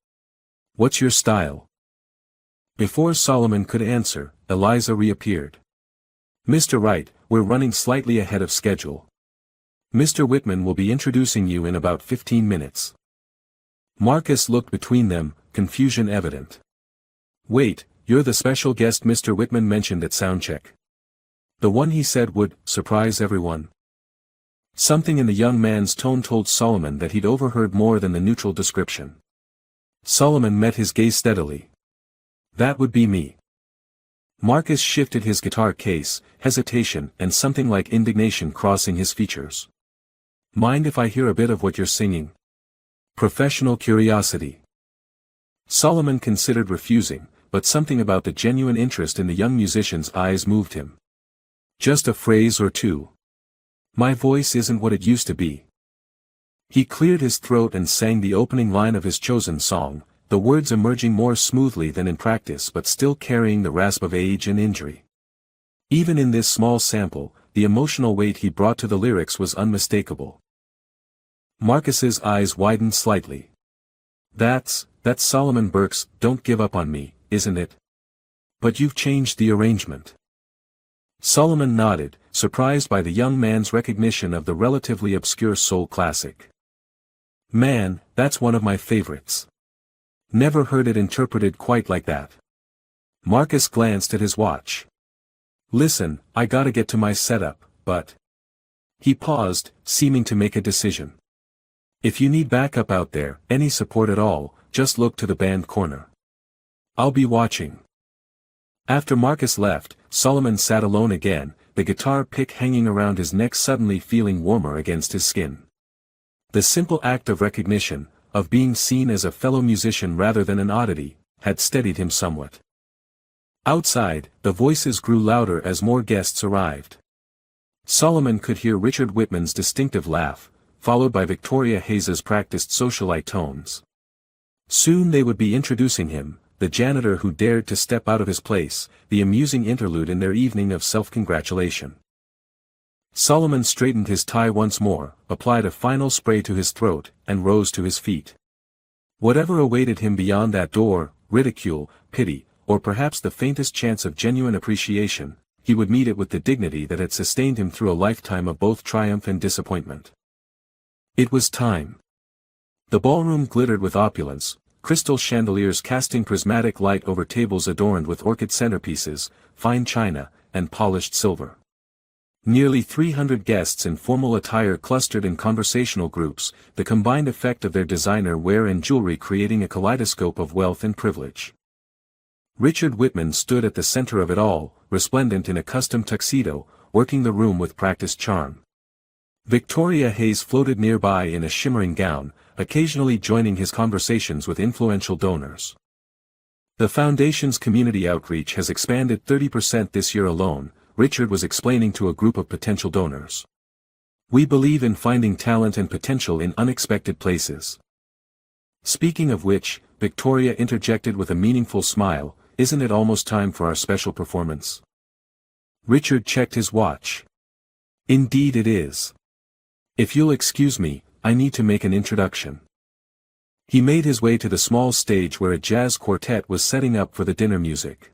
What's your style?" Before Solomon could answer, Eliza reappeared. "Mr. Wright, we're running slightly ahead of schedule. Mr. Whitman will be introducing you in about 15 minutes. Marcus looked between them, confusion evident. "Wait, you're the special guest Mr. Whitman mentioned at soundcheck. The one he said would surprise everyone?" Something in the young man's tone told Solomon that he'd overheard more than the neutral description. Solomon met his gaze steadily. "That would be me." Marcus shifted his guitar case, hesitation and something like indignation crossing his features. "Mind if I hear a bit of what you're singing?" Professional curiosity. Solomon considered refusing, but something about the genuine interest in the young musician's eyes moved him. "Just a phrase or two. My voice isn't what it used to be." He cleared his throat and sang the opening line of his chosen song, the words emerging more smoothly than in practice but still carrying the rasp of age and injury. Even in this small sample, the emotional weight he brought to the lyrics was unmistakable. Marcus's eyes widened slightly. That's Solomon Burke's "Don't Give Up on Me," isn't it? But you've changed the arrangement. Solomon nodded, surprised by the young man's recognition of the relatively obscure soul classic. Man, that's one of my favorites. Never heard it interpreted quite like that. Marcus glanced at his watch. Listen, I gotta get to my setup, but... He paused, seeming to make a decision. If you need backup out there, any support at all, just look to the band corner. I'll be watching. After Marcus left, Solomon sat alone again, the guitar pick hanging around his neck suddenly feeling warmer against his skin. The simple act of recognition, of being seen as a fellow musician rather than an oddity, had steadied him somewhat. Outside, the voices grew louder as more guests arrived. Solomon could hear Richard Whitman's distinctive laugh, followed by Victoria Hayes's practiced socialite tones. Soon they would be introducing him, the janitor who dared to step out of his place, the amusing interlude in their evening of self-congratulation. Solomon straightened his tie once more, applied a final spray to his throat, and rose to his feet. Whatever awaited him beyond that door, ridicule, pity, or perhaps the faintest chance of genuine appreciation, he would meet it with the dignity that had sustained him through a lifetime of both triumph and disappointment. It was time. The ballroom glittered with opulence, crystal chandeliers casting prismatic light over tables adorned with orchid centerpieces, fine china, and polished silver. Nearly 300 guests in formal attire clustered in conversational groups, the combined effect of their designer wear and jewelry creating a kaleidoscope of wealth and privilege. Richard Whitman stood at the center of it all, resplendent in a custom tuxedo, working the room with practiced charm. Victoria Hayes floated nearby in a shimmering gown, occasionally joining his conversations with influential donors. The Foundation's community outreach has expanded 30% this year alone, Richard was explaining to a group of potential donors. We believe in finding talent and potential in unexpected places. Speaking of which, Victoria interjected with a meaningful smile, isn't it almost time for our special performance? Richard checked his watch. Indeed it is. If you'll excuse me, I need to make an introduction. He made his way to the small stage where a jazz quartet was setting up for the dinner music.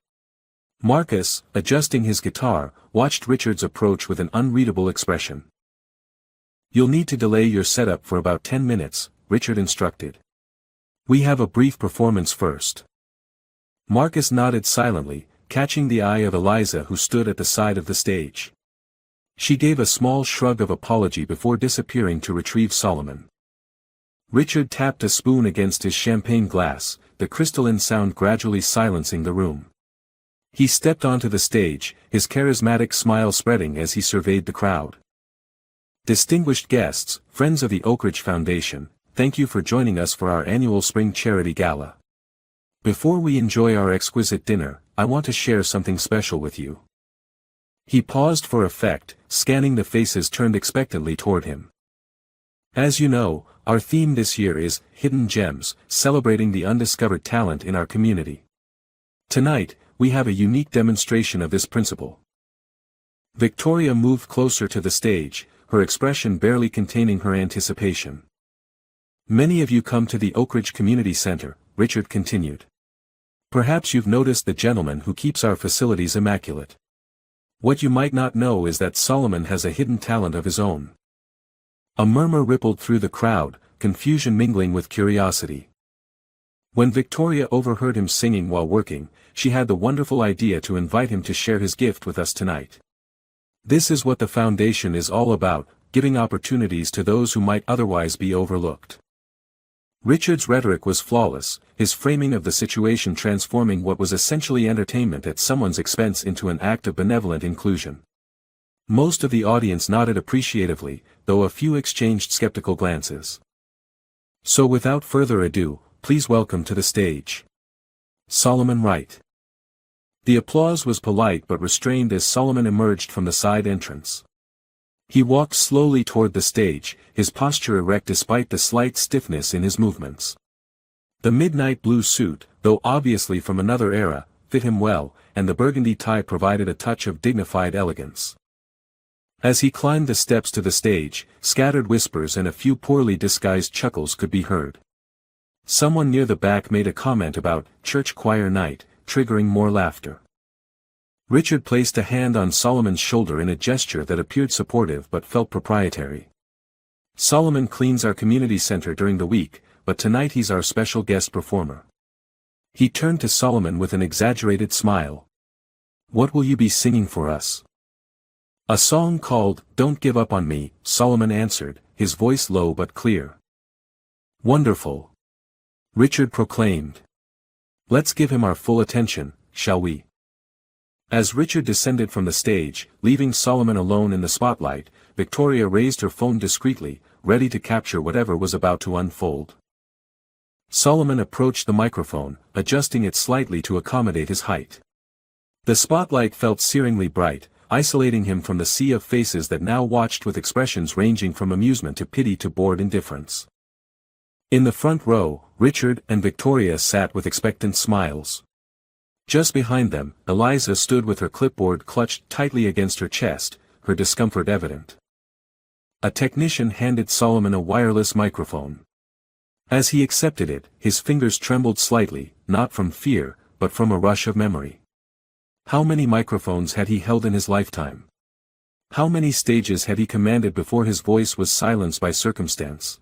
Marcus, adjusting his guitar, watched Richard's approach with an unreadable expression. You'll need to delay your setup for about 10 minutes, Richard instructed. We have a brief performance first. Marcus nodded silently, catching the eye of Eliza who stood at the side of the stage. She gave a small shrug of apology before disappearing to retrieve Solomon. Richard tapped a spoon against his champagne glass, the crystalline sound gradually silencing the room. He stepped onto the stage, his charismatic smile spreading as he surveyed the crowd. Distinguished guests, friends of the Oak Ridge Foundation, thank you for joining us for our annual Spring Charity Gala. Before we enjoy our exquisite dinner, I want to share something special with you. He paused for effect, scanning the faces turned expectantly toward him. As you know, our theme this year is Hidden Gems, celebrating the undiscovered talent in our community. Tonight, we have a unique demonstration of this principle. Victoria moved closer to the stage, her expression barely containing her anticipation. Many of you come to the Oak Ridge Community Center, Richard continued. Perhaps you've noticed the gentleman who keeps our facilities immaculate. What you might not know is that Solomon has a hidden talent of his own. A murmur rippled through the crowd, confusion mingling with curiosity. When Victoria overheard him singing while working, she had the wonderful idea to invite him to share his gift with us tonight. This is what the Foundation is all about, giving opportunities to those who might otherwise be overlooked. Richard's rhetoric was flawless, his framing of the situation transforming what was essentially entertainment at someone's expense into an act of benevolent inclusion. Most of the audience nodded appreciatively, though a few exchanged skeptical glances. So without further ado, please welcome to the stage Solomon Wright. The applause was polite but restrained as Solomon emerged from the side entrance. He walked slowly toward the stage, his posture erect despite the slight stiffness in his movements. The midnight blue suit, though obviously from another era, fit him well, and the burgundy tie provided a touch of dignified elegance. As he climbed the steps to the stage, scattered whispers and a few poorly disguised chuckles could be heard. Someone near the back made a comment about church choir night, triggering more laughter. Richard placed a hand on Solomon's shoulder in a gesture that appeared supportive but felt proprietary. "Solomon cleans our community center during the week, but tonight he's our special guest performer." He turned to Solomon with an exaggerated smile. "What will you be singing for us?" "A song called, 'Don't Give Up on Me,'" Solomon answered, his voice low but clear. "Wonderful," Richard proclaimed. "Let's give him our full attention, shall we?" As Richard descended from the stage, leaving Solomon alone in the spotlight, Victoria raised her phone discreetly, ready to capture whatever was about to unfold. Solomon approached the microphone, adjusting it slightly to accommodate his height. The spotlight felt searingly bright, isolating him from the sea of faces that now watched with expressions ranging from amusement to pity to bored indifference. In the front row, Richard and Victoria sat with expectant smiles. Just behind them, Eliza stood with her clipboard clutched tightly against her chest, her discomfort evident. A technician handed Solomon a wireless microphone. As he accepted it, his fingers trembled slightly, not from fear, but from a rush of memory. How many microphones had he held in his lifetime? How many stages had he commanded before his voice was silenced by circumstance?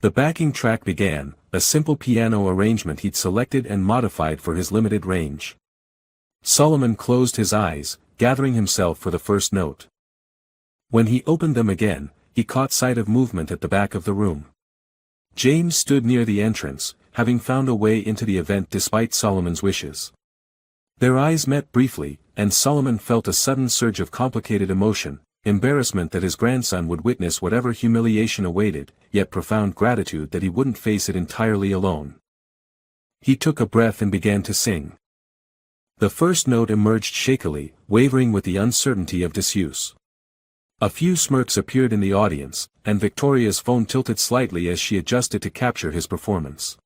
The backing track began, a simple piano arrangement he'd selected and modified for his limited range. Solomon closed his eyes, gathering himself for the first note. When he opened them again, he caught sight of movement at the back of the room. James stood near the entrance, having found a way into the event despite Solomon's wishes. Their eyes met briefly, and Solomon felt a sudden surge of complicated emotion, embarrassment that his grandson would witness whatever humiliation awaited, yet profound gratitude that he wouldn't face it entirely alone. He took a breath and began to sing. The first note emerged shakily, wavering with the uncertainty of disuse. A few smirks appeared in the audience, and Victoria's phone tilted slightly as she adjusted to capture his performance.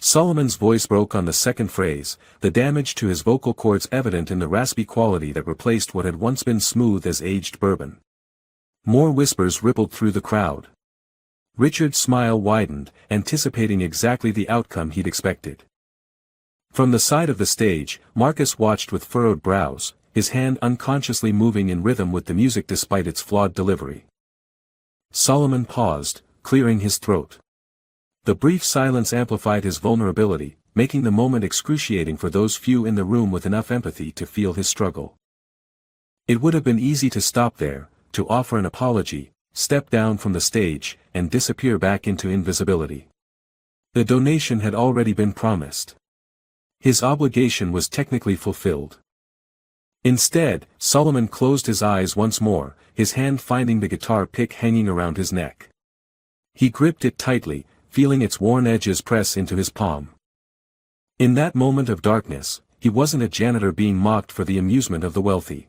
Solomon's voice broke on the second phrase, the damage to his vocal cords evident in the raspy quality that replaced what had once been smooth as aged bourbon. More whispers rippled through the crowd. Richard's smile widened, anticipating exactly the outcome he'd expected. From the side of the stage, Marcus watched with furrowed brows, his hand unconsciously moving in rhythm with the music despite its flawed delivery. Solomon paused, clearing his throat. The brief silence amplified his vulnerability, making the moment excruciating for those few in the room with enough empathy to feel his struggle. It would have been easy to stop there, to offer an apology, step down from the stage, and disappear back into invisibility. The donation had already been promised. His obligation was technically fulfilled. Instead, Solomon closed his eyes once more, his hand finding the guitar pick hanging around his neck. He gripped it tightly, feeling its worn edges press into his palm. In that moment of darkness, he wasn't a janitor being mocked for the amusement of the wealthy.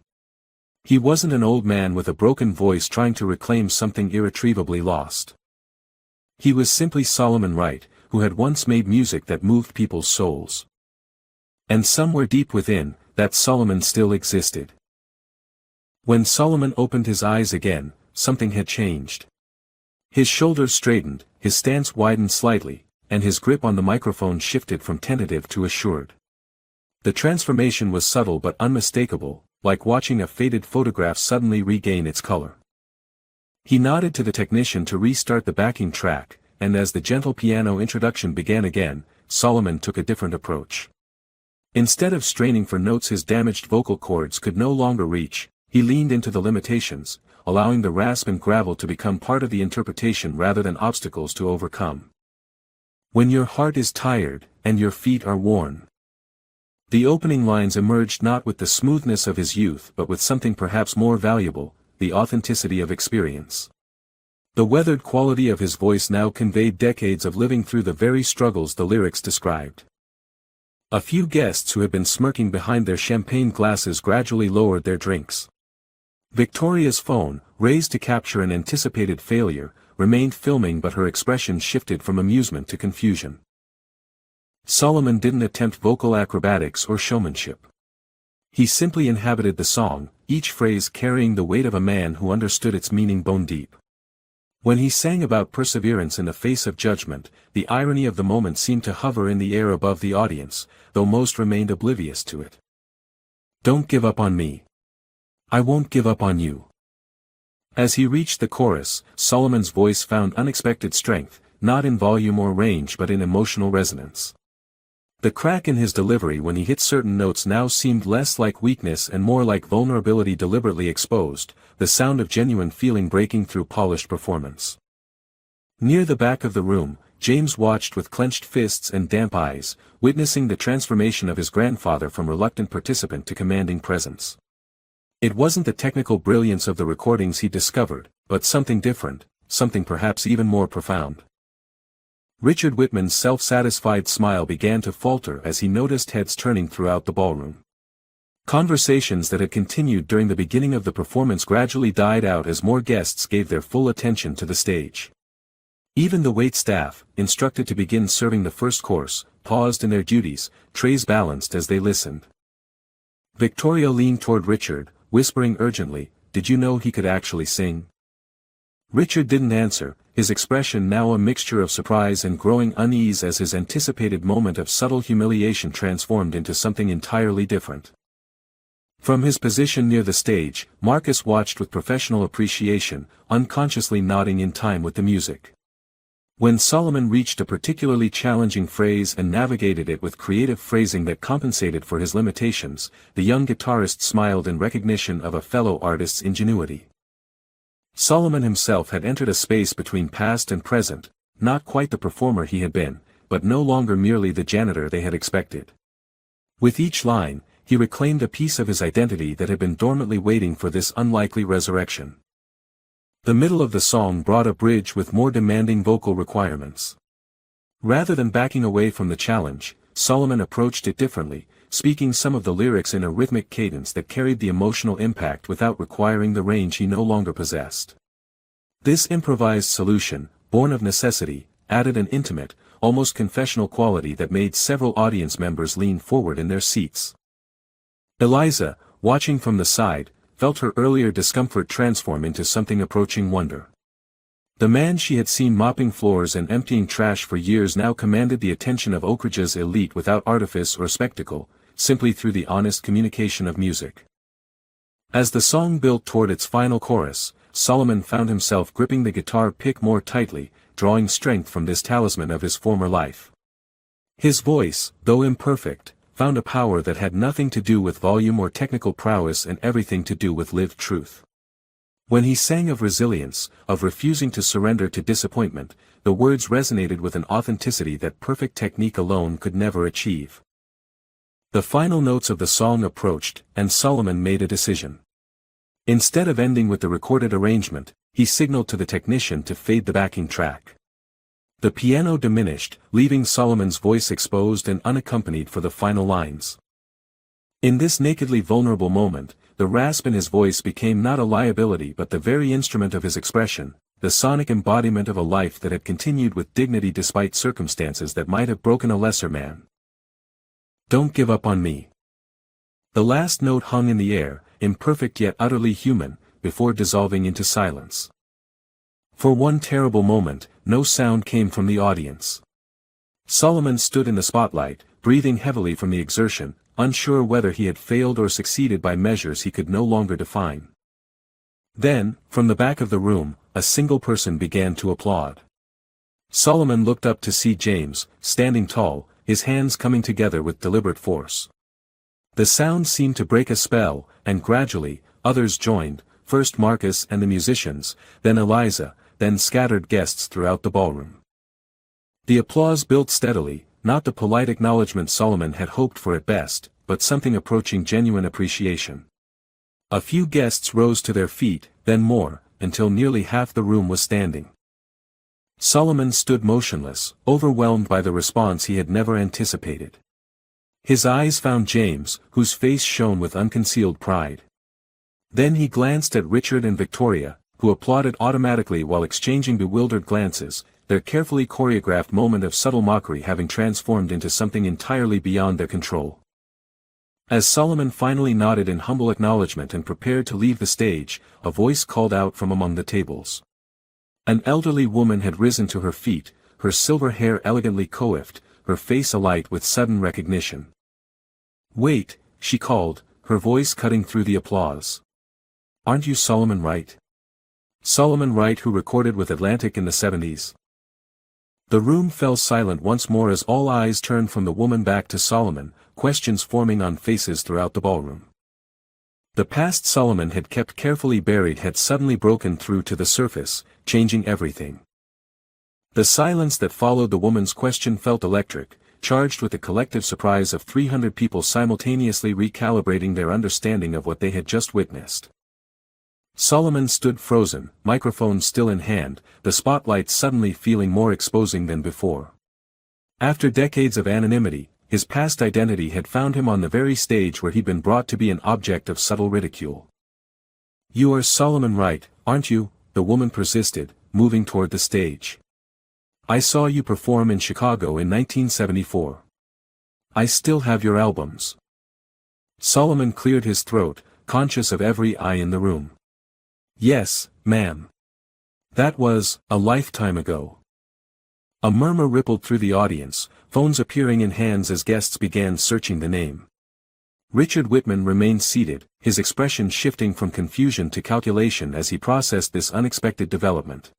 He wasn't an old man with a broken voice trying to reclaim something irretrievably lost. He was simply Solomon Wright, who had once made music that moved people's souls. And somewhere deep within, that Solomon still existed. When Solomon opened his eyes again, something had changed. His shoulders straightened, his stance widened slightly, and his grip on the microphone shifted from tentative to assured. The transformation was subtle but unmistakable, like watching a faded photograph suddenly regain its color. He nodded to the technician to restart the backing track, and as the gentle piano introduction began again, Solomon took a different approach. Instead of straining for notes his damaged vocal cords could no longer reach, he leaned into the limitations, allowing the rasp and gravel to become part of the interpretation rather than obstacles to overcome. When your heart is tired, and your feet are worn. The opening lines emerged not with the smoothness of his youth but with something perhaps more valuable, the authenticity of experience. The weathered quality of his voice now conveyed decades of living through the very struggles the lyrics described. A few guests who had been smirking behind their champagne glasses gradually lowered their drinks. Victoria's phone, raised to capture an anticipated failure, remained filming, but her expression shifted from amusement to confusion. Solomon didn't attempt vocal acrobatics or showmanship. He simply inhabited the song, each phrase carrying the weight of a man who understood its meaning bone deep. When he sang about perseverance in the face of judgment, the irony of the moment seemed to hover in the air above the audience, though most remained oblivious to it. "Don't give up on me. I won't give up on you." As he reached the chorus, Solomon's voice found unexpected strength, not in volume or range but in emotional resonance. The crack in his delivery when he hit certain notes now seemed less like weakness and more like vulnerability deliberately exposed, the sound of genuine feeling breaking through polished performance. Near the back of the room, James watched with clenched fists and damp eyes, witnessing the transformation of his grandfather from reluctant participant to commanding presence. It wasn't the technical brilliance of the recordings he discovered, but something different, something perhaps even more profound. Richard Whitman's self-satisfied smile began to falter as he noticed heads turning throughout the ballroom. Conversations that had continued during the beginning of the performance gradually died out as more guests gave their full attention to the stage. Even the wait staff, instructed to begin serving the first course, paused in their duties, trays balanced as they listened. Victoria leaned toward Richard, whispering urgently, "Did you know he could actually sing?" Richard didn't answer, his expression now a mixture of surprise and growing unease as his anticipated moment of subtle humiliation transformed into something entirely different. From his position near the stage, Marcus watched with professional appreciation, unconsciously nodding in time with the music. When Solomon reached a particularly challenging phrase and navigated it with creative phrasing that compensated for his limitations, the young guitarist smiled in recognition of a fellow artist's ingenuity. Solomon himself had entered a space between past and present, not quite the performer he had been, but no longer merely the janitor they had expected. With each line, he reclaimed a piece of his identity that had been dormantly waiting for this unlikely resurrection. The middle of the song brought a bridge with more demanding vocal requirements. Rather than backing away from the challenge, Solomon approached it differently, speaking some of the lyrics in a rhythmic cadence that carried the emotional impact without requiring the range he no longer possessed. This improvised solution, born of necessity, added an intimate, almost confessional quality that made several audience members lean forward in their seats. Eliza, watching from the side, felt her earlier discomfort transform into something approaching wonder. The man she had seen mopping floors and emptying trash for years now commanded the attention of Oak Ridge's elite without artifice or spectacle, simply through the honest communication of music. As the song built toward its final chorus, Solomon found himself gripping the guitar pick more tightly, drawing strength from this talisman of his former life. His voice, though imperfect, found a power that had nothing to do with volume or technical prowess and everything to do with lived truth. When he sang of resilience, of refusing to surrender to disappointment, the words resonated with an authenticity that perfect technique alone could never achieve. The final notes of the song approached, and Solomon made a decision. Instead of ending with the recorded arrangement, he signaled to the technician to fade the backing track. The piano diminished, leaving Solomon's voice exposed and unaccompanied for the final lines. In this nakedly vulnerable moment, the rasp in his voice became not a liability but the very instrument of his expression, the sonic embodiment of a life that had continued with dignity despite circumstances that might have broken a lesser man. "Don't give up on me." The last note hung in the air, imperfect yet utterly human, before dissolving into silence. For one terrible moment, no sound came from the audience. Solomon stood in the spotlight, breathing heavily from the exertion, unsure whether he had failed or succeeded by measures he could no longer define. Then, from the back of the room, a single person began to applaud. Solomon looked up to see James, standing tall, his hands coming together with deliberate force. The sound seemed to break a spell, and gradually, others joined, first Marcus and the musicians, then Eliza, then scattered guests throughout the ballroom. The applause built steadily, not the polite acknowledgement Solomon had hoped for at best, but something approaching genuine appreciation. A few guests rose to their feet, then more, until nearly half the room was standing. Solomon stood motionless, overwhelmed by the response he had never anticipated. His eyes found James, whose face shone with unconcealed pride. Then he glanced at Richard and Victoria, who applauded automatically while exchanging bewildered glances, their carefully choreographed moment of subtle mockery having transformed into something entirely beyond their control. As Solomon finally nodded in humble acknowledgement and prepared to leave the stage, a voice called out from among the tables. An elderly woman had risen to her feet, her silver hair elegantly coiffed, her face alight with sudden recognition. "Wait," she called, her voice cutting through the applause. "Aren't you Solomon Wright? Solomon Wright, who recorded with Atlantic in the 70s? The room fell silent once more as all eyes turned from the woman back to Solomon, questions forming on faces throughout the ballroom. The past Solomon had kept carefully buried had suddenly broken through to the surface, changing everything. The silence that followed the woman's question felt electric, charged with the collective surprise of 300 people simultaneously recalibrating their understanding of what they had just witnessed. Solomon stood frozen, microphone still in hand, the spotlight suddenly feeling more exposing than before. After decades of anonymity, his past identity had found him on the very stage where he'd been brought to be an object of subtle ridicule. "You are Solomon Wright, aren't you?" the woman persisted, moving toward the stage. "I saw you perform in Chicago in 1974. I still have your albums." Solomon cleared his throat, conscious of every eye in the room. "Yes, ma'am. That was a lifetime ago." A murmur rippled through the audience, phones appearing in hands as guests began searching the name. Richard Whitman remained seated, his expression shifting from confusion to calculation as he processed this unexpected development.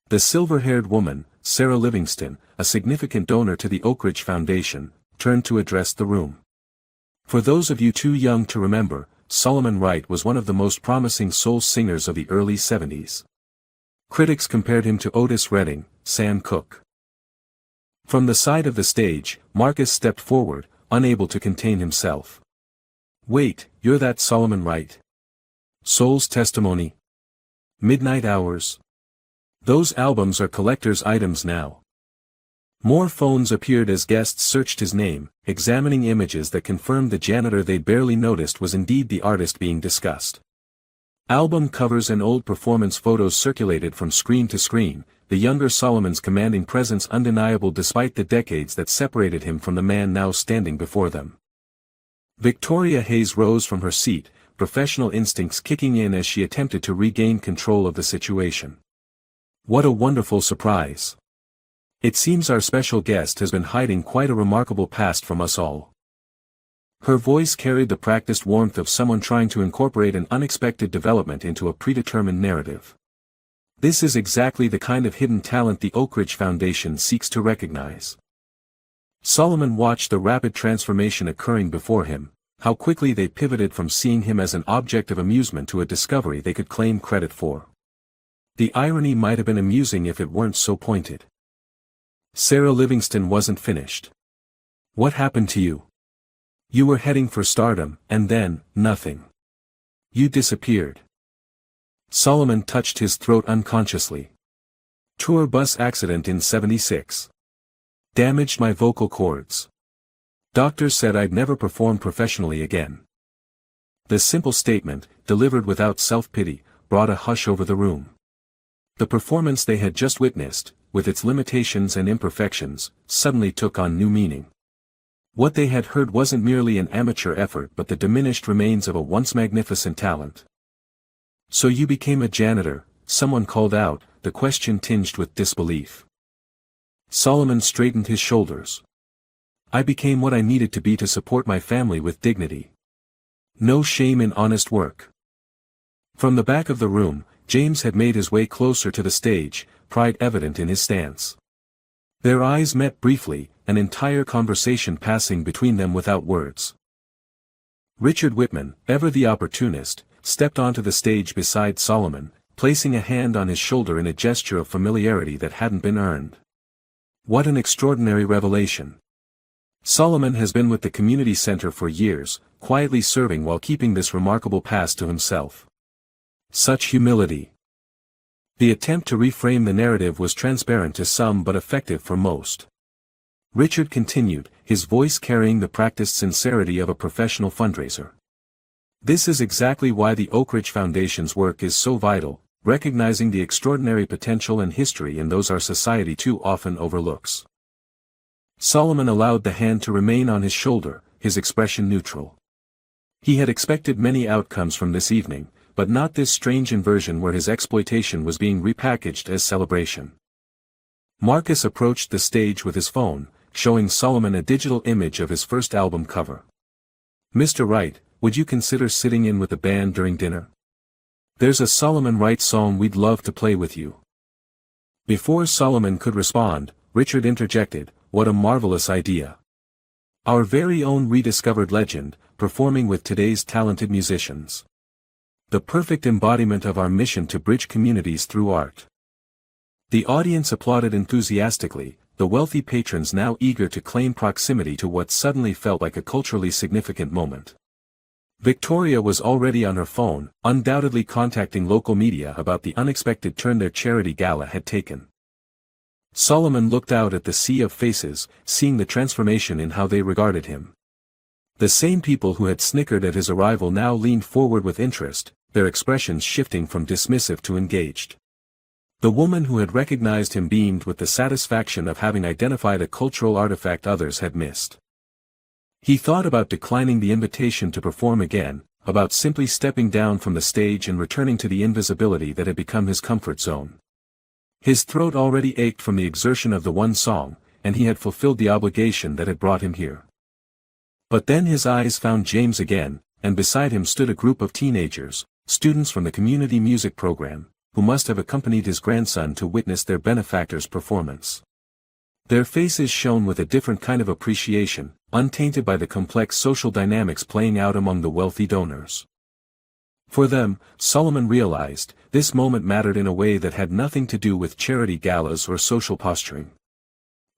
The silver-haired woman, Sarah Livingston, a significant donor to the Oak Ridge Foundation, turned to address the room. "For those of you too young to remember, Solomon Wright was one of the most promising soul singers of the early 70s. Critics compared him to Otis Redding, Sam Cooke." From the side of the stage, Marcus stepped forward, unable to contain himself. "Wait, you're that Solomon Wright? Soul's Testimony? Midnight Hours? Those albums are collector's items now." More phones appeared as guests searched his name, examining images that confirmed the janitor they barely noticed was indeed the artist being discussed. Album covers and old performance photos circulated from screen to screen, the younger Solomon's commanding presence undeniable despite the decades that separated him from the man now standing before them. Victoria Hayes rose from her seat, professional instincts kicking in as she attempted to regain control of the situation. "What a wonderful surprise. It seems our special guest has been hiding quite a remarkable past from us all." Her voice carried the practiced warmth of someone trying to incorporate an unexpected development into a predetermined narrative. This is exactly the kind of hidden talent the Oak Ridge Foundation seeks to recognize. Solomon watched the rapid transformation occurring before him, how quickly they pivoted from seeing him as an object of amusement to a discovery they could claim credit for. The irony might have been amusing if it weren't so pointed. Sarah Livingston wasn't finished. "What happened to you? You were heading for stardom, and then, nothing. You disappeared." Solomon touched his throat unconsciously. "Tour bus accident in 76. Damaged my vocal cords. Doctors said I'd never perform professionally again." The simple statement, delivered without self-pity, brought a hush over the room. The performance they had just witnessed, with its limitations and imperfections, suddenly took on new meaning. What they had heard wasn't merely an amateur effort but the diminished remains of a once magnificent talent. "So you became a janitor," someone called out, the question tinged with disbelief. Solomon straightened his shoulders. "I became what I needed to be to support my family with dignity. No shame in honest work." From the back of the room, James had made his way closer to the stage, pride evident in his stance. Their eyes met briefly, an entire conversation passing between them without words. Richard Whitman, ever the opportunist, stepped onto the stage beside Solomon, placing a hand on his shoulder in a gesture of familiarity that hadn't been earned. "What an extraordinary revelation. Solomon has been with the community center for years, quietly serving while keeping this remarkable past to himself. Such humility." The attempt to reframe the narrative was transparent to some but effective for most. Richard continued, his voice carrying the practiced sincerity of a professional fundraiser. This is exactly why the Oak Ridge Foundation's work is so vital, recognizing the extraordinary potential and history in those our society too often overlooks. Solomon allowed the hand to remain on his shoulder, his expression neutral. He had expected many outcomes from this evening, but not this strange inversion where his exploitation was being repackaged as celebration. Marcus approached the stage with his phone, showing Solomon a digital image of his first album cover. "Mr. Wright, would you consider sitting in with the band during dinner? There's a Solomon Wright song we'd love to play with you." Before Solomon could respond, Richard interjected, "What a marvelous idea. Our very own rediscovered legend, performing with today's talented musicians. The perfect embodiment of our mission to bridge communities through art." The audience applauded enthusiastically, the wealthy patrons now eager to claim proximity to what suddenly felt like a culturally significant moment. Victoria was already on her phone, undoubtedly contacting local media about the unexpected turn their charity gala had taken. Solomon looked out at the sea of faces, seeing the transformation in how they regarded him. The same people who had snickered at his arrival now leaned forward with interest, their expressions shifting from dismissive to engaged. The woman who had recognized him beamed with the satisfaction of having identified a cultural artifact others had missed. He thought about declining the invitation to perform again, about simply stepping down from the stage and returning to the invisibility that had become his comfort zone. His throat already ached from the exertion of the one song, and he had fulfilled the obligation that had brought him here. But then his eyes found James again, and beside him stood a group of teenagers, students from the community music program, who must have accompanied his grandson to witness their benefactor's performance. Their faces shone with a different kind of appreciation, untainted by the complex social dynamics playing out among the wealthy donors. For them, Solomon realized, this moment mattered in a way that had nothing to do with charity galas or social posturing.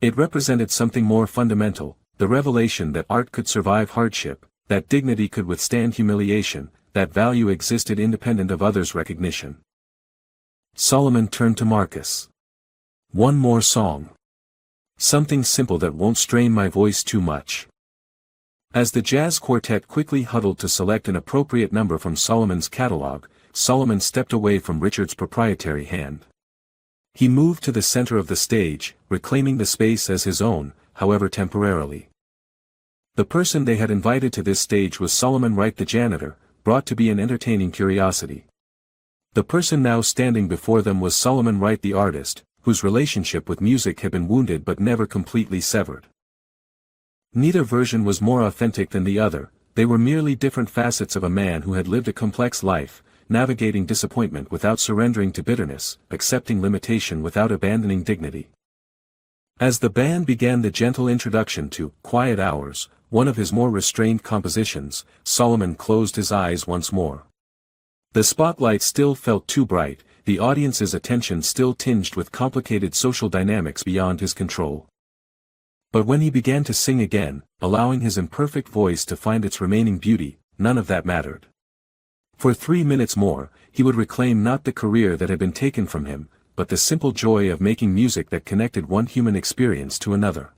It represented something more fundamental, the revelation that art could survive hardship, that dignity could withstand humiliation, that value existed independent of others' recognition. Solomon turned to Marcus. "One more song. Something simple that won't strain my voice too much." As the jazz quartet quickly huddled to select an appropriate number from Solomon's catalog, Solomon stepped away from Richard's proprietary hand. He moved to the center of the stage, reclaiming the space as his own, however temporarily. The person they had invited to this stage was Solomon Wright the janitor, brought to be an entertaining curiosity. The person now standing before them was Solomon Wright the artist, whose relationship with music had been wounded but never completely severed. Neither version was more authentic than the other, they were merely different facets of a man who had lived a complex life, navigating disappointment without surrendering to bitterness, accepting limitation without abandoning dignity. As the band began the gentle introduction to "Quiet Hours," one of his more restrained compositions, Solomon closed his eyes once more. The spotlight still felt too bright, the audience's attention still tinged with complicated social dynamics beyond his control. But when he began to sing again, allowing his imperfect voice to find its remaining beauty, none of that mattered. For 3 minutes more, he would reclaim not the career that had been taken from him, but the simple joy of making music that connected one human experience to another.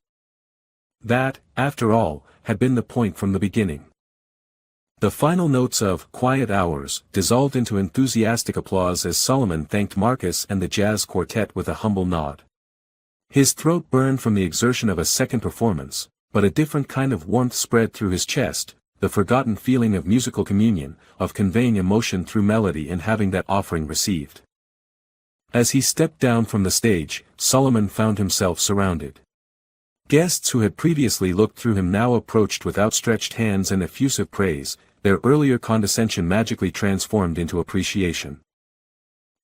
That, after all, had been the point from the beginning. The final notes of "Quiet Hours" dissolved into enthusiastic applause as Solomon thanked Marcus and the jazz quartet with a humble nod. His throat burned from the exertion of a second performance, but a different kind of warmth spread through his chest, the forgotten feeling of musical communion, of conveying emotion through melody and having that offering received. As he stepped down from the stage, Solomon found himself surrounded. Guests who had previously looked through him now approached with outstretched hands and effusive praise, their earlier condescension magically transformed into appreciation.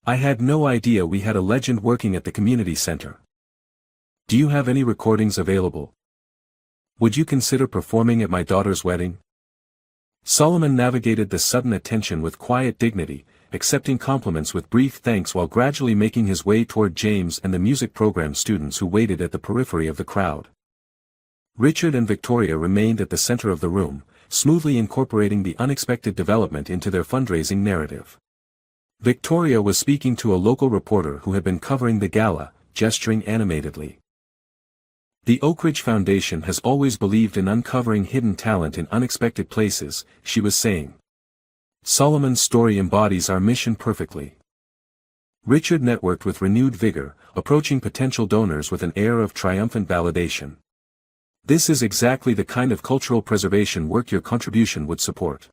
"I had no idea we had a legend working at the community center. Do you have any recordings available? Would you consider performing at my daughter's wedding?" Solomon navigated the sudden attention with quiet dignity, accepting compliments with brief thanks while gradually making his way toward James and the music program students who waited at the periphery of the crowd. Richard and Victoria remained at the center of the room, smoothly incorporating the unexpected development into their fundraising narrative. Victoria was speaking to a local reporter who had been covering the gala, gesturing animatedly. "The Oak Ridge Foundation has always believed in uncovering hidden talent in unexpected places," she was saying. Solomon's story embodies our mission perfectly. Richard networked with renewed vigor, approaching potential donors with an air of triumphant validation. This is exactly the kind of cultural preservation work your contribution would support.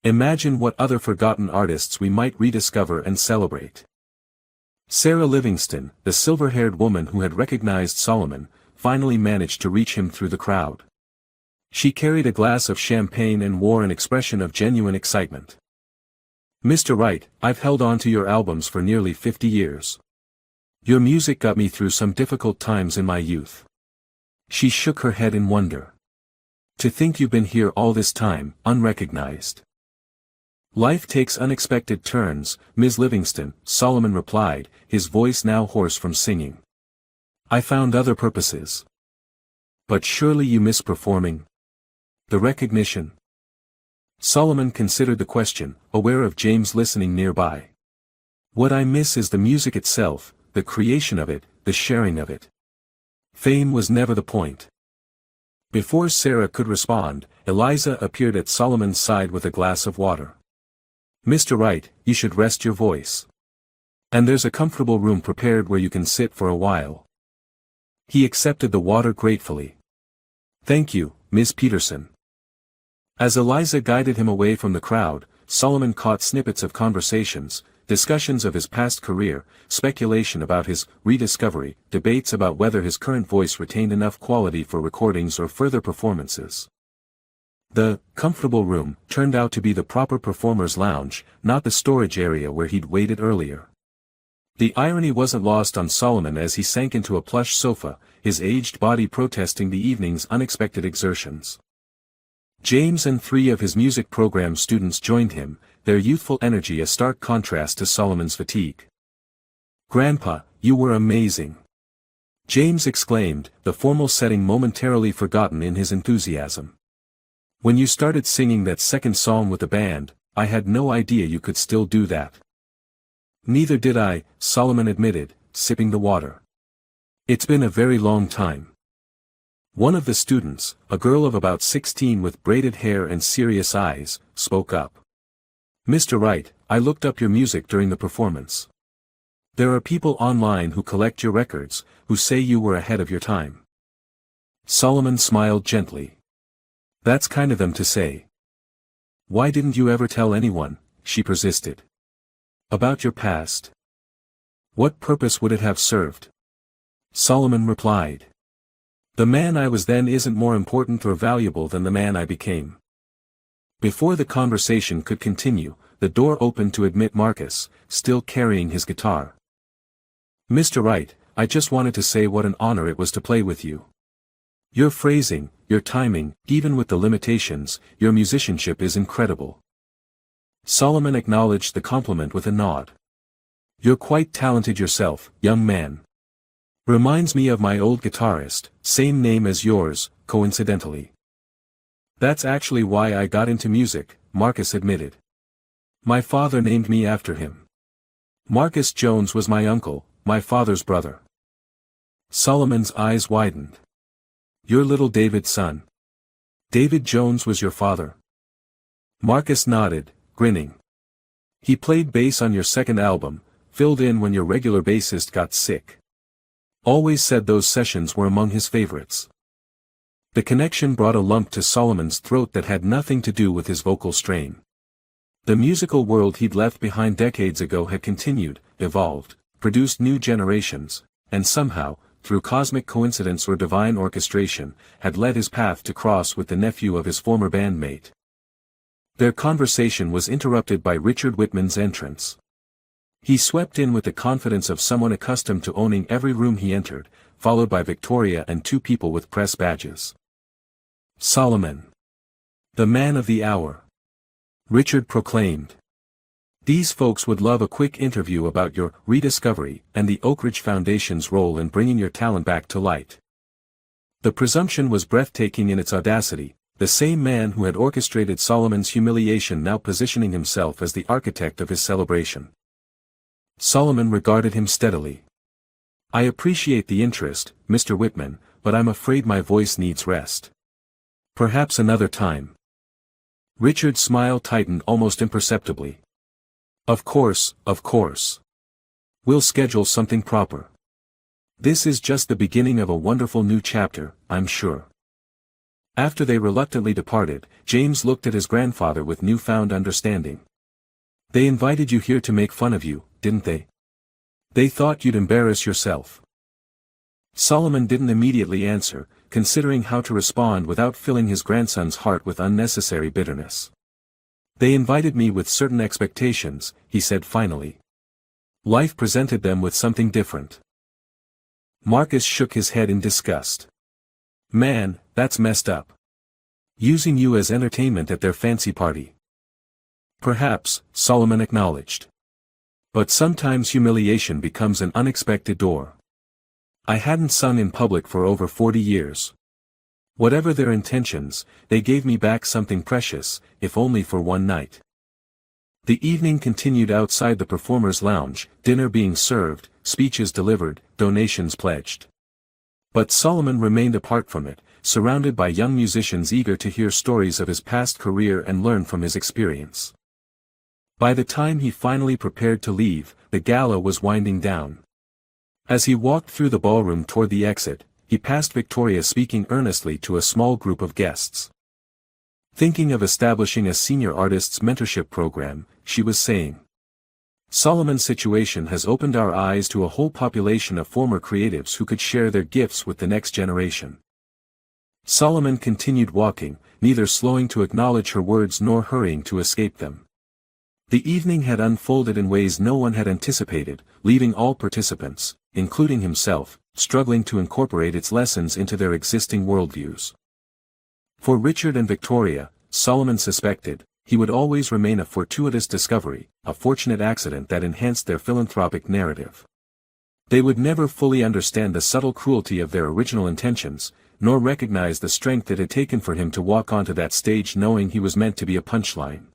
Imagine what other forgotten artists we might rediscover and celebrate. Sarah Livingston, the silver-haired woman who had recognized Solomon, finally managed to reach him through the crowd. She carried a glass of champagne and wore an expression of genuine excitement. "Mr. Wright, I've held on to your albums for nearly 50 years. Your music got me through some difficult times in my youth." She shook her head in wonder. "To think you've been here all this time, unrecognized." "Life takes unexpected turns, Ms. Livingston," Solomon replied, his voice now hoarse from singing. "I found other purposes." "But surely you miss performing? The recognition?" Solomon considered the question, aware of James listening nearby. "What I miss is the music itself, the creation of it, the sharing of it. Fame was never the point." Before Sarah could respond, Eliza appeared at Solomon's side with a glass of water. "Mr. Wright, you should rest your voice. And there's a comfortable room prepared where you can sit for a while." He accepted the water gratefully. "Thank you, Ms. Peterson." As Eliza guided him away from the crowd, Solomon caught snippets of conversations, discussions of his past career, speculation about his rediscovery, debates about whether his current voice retained enough quality for recordings or further performances. The comfortable room turned out to be the proper performer's lounge, not the storage area where he'd waited earlier. The irony wasn't lost on Solomon as he sank into a plush sofa, his aged body protesting the evening's unexpected exertions. James and 3 of his music program students joined him, their youthful energy a stark contrast to Solomon's fatigue. "Grandpa, you were amazing!" James exclaimed, the formal setting momentarily forgotten in his enthusiasm. "When you started singing that second song with the band, I had no idea you could still do that." "Neither did I," Solomon admitted, sipping the water. "It's been a very long time." One of the students, a girl of about 16 with braided hair and serious eyes, spoke up. "Mr. Wright, I looked up your music during the performance. There are people online who collect your records, who say you were ahead of your time." Solomon smiled gently. "That's kind of them to say." "Why didn't you ever tell anyone?" she persisted. "About your past? What purpose would it have served?" Solomon replied. "The man I was then isn't more important or valuable than the man I became." Before the conversation could continue, the door opened to admit Marcus, still carrying his guitar. "Mr. Wright, I just wanted to say what an honor it was to play with you. Your phrasing, your timing, even with the limitations, your musicianship is incredible." Solomon acknowledged the compliment with a nod. "You're quite talented yourself, young man. Reminds me of my old guitarist, same name as yours, coincidentally." "That's actually why I got into music," Marcus admitted. "My father named me after him. Marcus Jones was my uncle, my father's brother." Solomon's eyes widened. "You're little David's son. David Jones was your father?" Marcus nodded, grinning. "He played bass on your second album, filled in when your regular bassist got sick. Always said those sessions were among his favorites." The connection brought a lump to Solomon's throat that had nothing to do with his vocal strain. The musical world he'd left behind decades ago had continued, evolved, produced new generations, and somehow, through cosmic coincidence or divine orchestration, had led his path to cross with the nephew of his former bandmate. Their conversation was interrupted by Richard Whitman's entrance. He swept in with the confidence of someone accustomed to owning every room he entered, followed by Victoria and 2 people with press badges. "Solomon. The man of the hour," Richard proclaimed. "These folks would love a quick interview about your rediscovery and the Oak Ridge Foundation's role in bringing your talent back to light." The presumption was breathtaking in its audacity, the same man who had orchestrated Solomon's humiliation now positioning himself as the architect of his celebration. Solomon regarded him steadily. "I appreciate the interest, Mr. Whitman, but I'm afraid my voice needs rest. Perhaps another time." Richard's smile tightened almost imperceptibly. Of course, of course. We'll schedule something proper. This is just the beginning of a wonderful new chapter, I'm sure. After they reluctantly departed, James looked at his grandfather with newfound understanding. They invited you here to make fun of you, didn't they? They thought you'd embarrass yourself. Solomon didn't immediately answer, considering how to respond without filling his grandson's heart with unnecessary bitterness. They invited me with certain expectations, he said finally. Life presented them with something different. Marcus shook his head in disgust. Man, that's messed up. Using you as entertainment at their fancy party. Perhaps, Solomon acknowledged. But sometimes humiliation becomes an unexpected door. I hadn't sung in public for over 40 years. Whatever their intentions, they gave me back something precious, if only for one night. The evening continued outside the performers' lounge, dinner being served, speeches delivered, donations pledged. But Solomon remained apart from it, surrounded by young musicians eager to hear stories of his past career and learn from his experience. By the time he finally prepared to leave, the gala was winding down. As he walked through the ballroom toward the exit, he passed Victoria speaking earnestly to a small group of guests. Thinking of establishing a senior artists mentorship program, she was saying. Solomon's situation has opened our eyes to a whole population of former creatives who could share their gifts with the next generation. Solomon continued walking, neither slowing to acknowledge her words nor hurrying to escape them. The evening had unfolded in ways no one had anticipated, leaving all participants, including himself, struggling to incorporate its lessons into their existing worldviews. For Richard and Victoria, Solomon suspected, he would always remain a fortuitous discovery, a fortunate accident that enhanced their philanthropic narrative. They would never fully understand the subtle cruelty of their original intentions, nor recognize the strength it had taken for him to walk onto that stage knowing he was meant to be a punchline.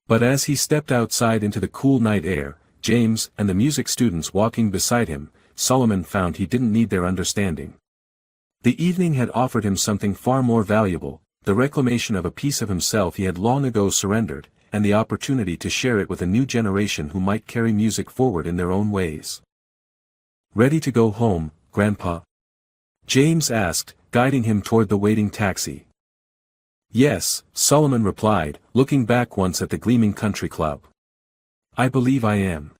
But as he stepped outside into the cool night air, James and the music students walking beside him, Solomon found he didn't need their understanding. The evening had offered him something far more valuable, the reclamation of a piece of himself he had long ago surrendered, and the opportunity to share it with a new generation who might carry music forward in their own ways. Ready to go home, Grandpa? James asked, guiding him toward the waiting taxi. Yes, Solomon replied, looking back once at the gleaming country club. I believe I am.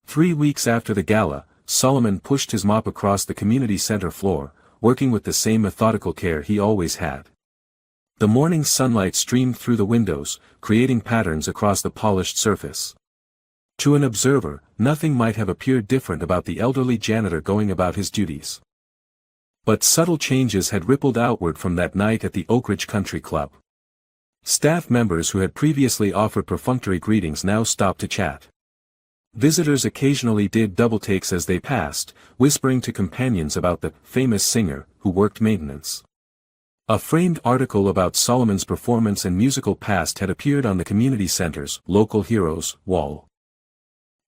3 weeks after the gala, Solomon pushed his mop across the community center floor, working with the same methodical care he always had. The morning sunlight streamed through the windows, creating patterns across the polished surface. To an observer, nothing might have appeared different about the elderly janitor going about his duties. But subtle changes had rippled outward from that night at the Oak Ridge Country Club. Staff members who had previously offered perfunctory greetings now stopped to chat. Visitors occasionally did double-takes as they passed, whispering to companions about the famous singer who worked maintenance. A framed article about Solomon's performance and musical past had appeared on the community center's Local Heroes wall.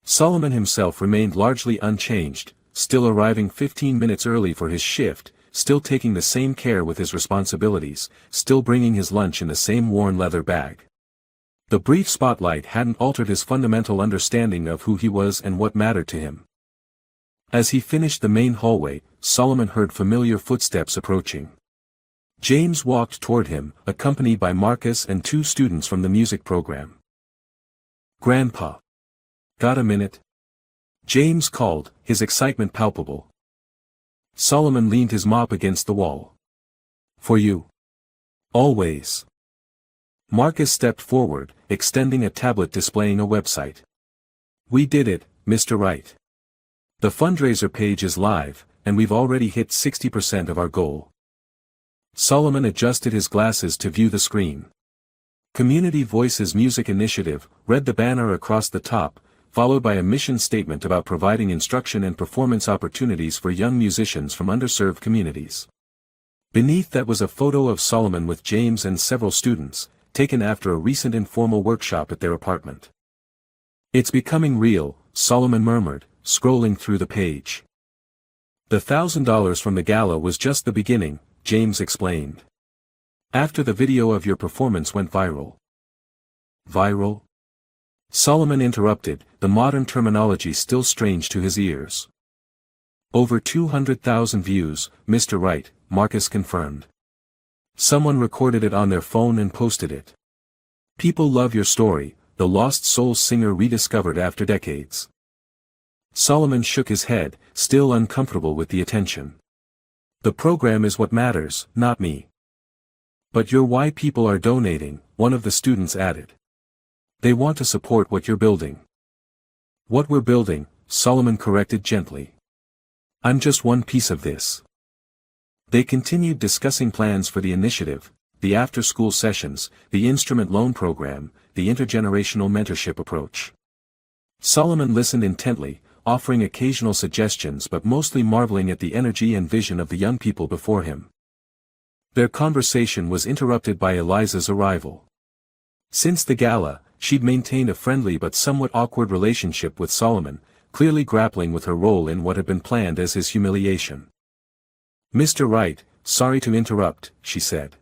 Solomon himself remained largely unchanged, still arriving 15 minutes early for his shift, still taking the same care with his responsibilities, still bringing his lunch in the same worn leather bag. The brief spotlight hadn't altered his fundamental understanding of who he was and what mattered to him. As he finished the main hallway, Solomon heard familiar footsteps approaching. James walked toward him, accompanied by Marcus and 2 students from the music program. Grandpa. Got a minute? James called, his excitement palpable. Solomon leaned his mop against the wall. For you. Always. Marcus stepped forward, extending a tablet displaying a website. We did it, Mr. Wright. The fundraiser page is live, and we've already hit 60% of our goal. Solomon adjusted his glasses to view the screen. Community Voices Music Initiative, read the banner across the top, followed by a mission statement about providing instruction and performance opportunities for young musicians from underserved communities. Beneath that was a photo of Solomon with James and several students, taken after a recent informal workshop at their apartment. It's becoming real, Solomon murmured, scrolling through the page. The $1,000 from the gala was just the beginning, James explained. After the video of your performance went viral. Viral? Solomon interrupted, the modern terminology still strange to his ears. Over 200,000 views, Mr. Wright, Marcus confirmed. Someone recorded it on their phone and posted it. People love your story, the lost soul singer rediscovered after decades. Solomon shook his head, still uncomfortable with the attention. The program is what matters, not me. But you're why people are donating, one of the students added. They want to support what you're building. What we're building, Solomon corrected gently. I'm just one piece of this. They continued discussing plans for the initiative, the after-school sessions, the instrument loan program, the intergenerational mentorship approach. Solomon listened intently, offering occasional suggestions but mostly marveling at the energy and vision of the young people before him. Their conversation was interrupted by Eliza's arrival. Since the gala, she'd maintained a friendly but somewhat awkward relationship with Solomon, clearly grappling with her role in what had been planned as his humiliation. Mr. Wright, sorry to interrupt, she said.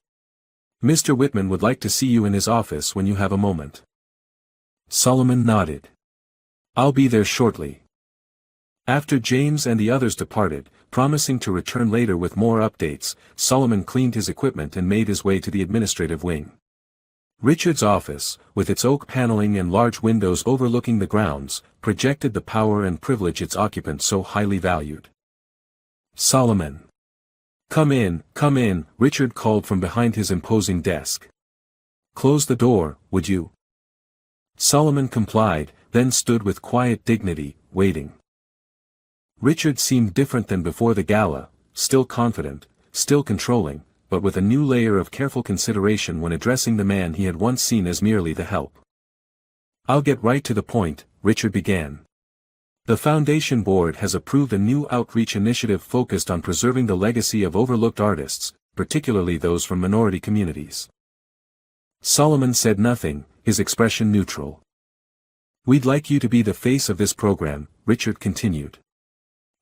Mr. Whitman would like to see you in his office when you have a moment. Solomon nodded. I'll be there shortly. After James and the others departed, promising to return later with more updates, Solomon cleaned his equipment and made his way to the administrative wing. Richard's office, with its oak paneling and large windows overlooking the grounds, projected the power and privilege its occupant so highly valued. Solomon. Come in, Richard called from behind his imposing desk. Close the door, would you? Solomon complied, then stood with quiet dignity, waiting. Richard seemed different than before the gala, still confident, still controlling, but with a new layer of careful consideration when addressing the man he had once seen as merely the help. I'll get right to the point, Richard began. The Foundation Board has approved a new outreach initiative focused on preserving the legacy of overlooked artists, particularly those from minority communities. Solomon said nothing, his expression neutral. We'd like you to be the face of this program, Richard continued.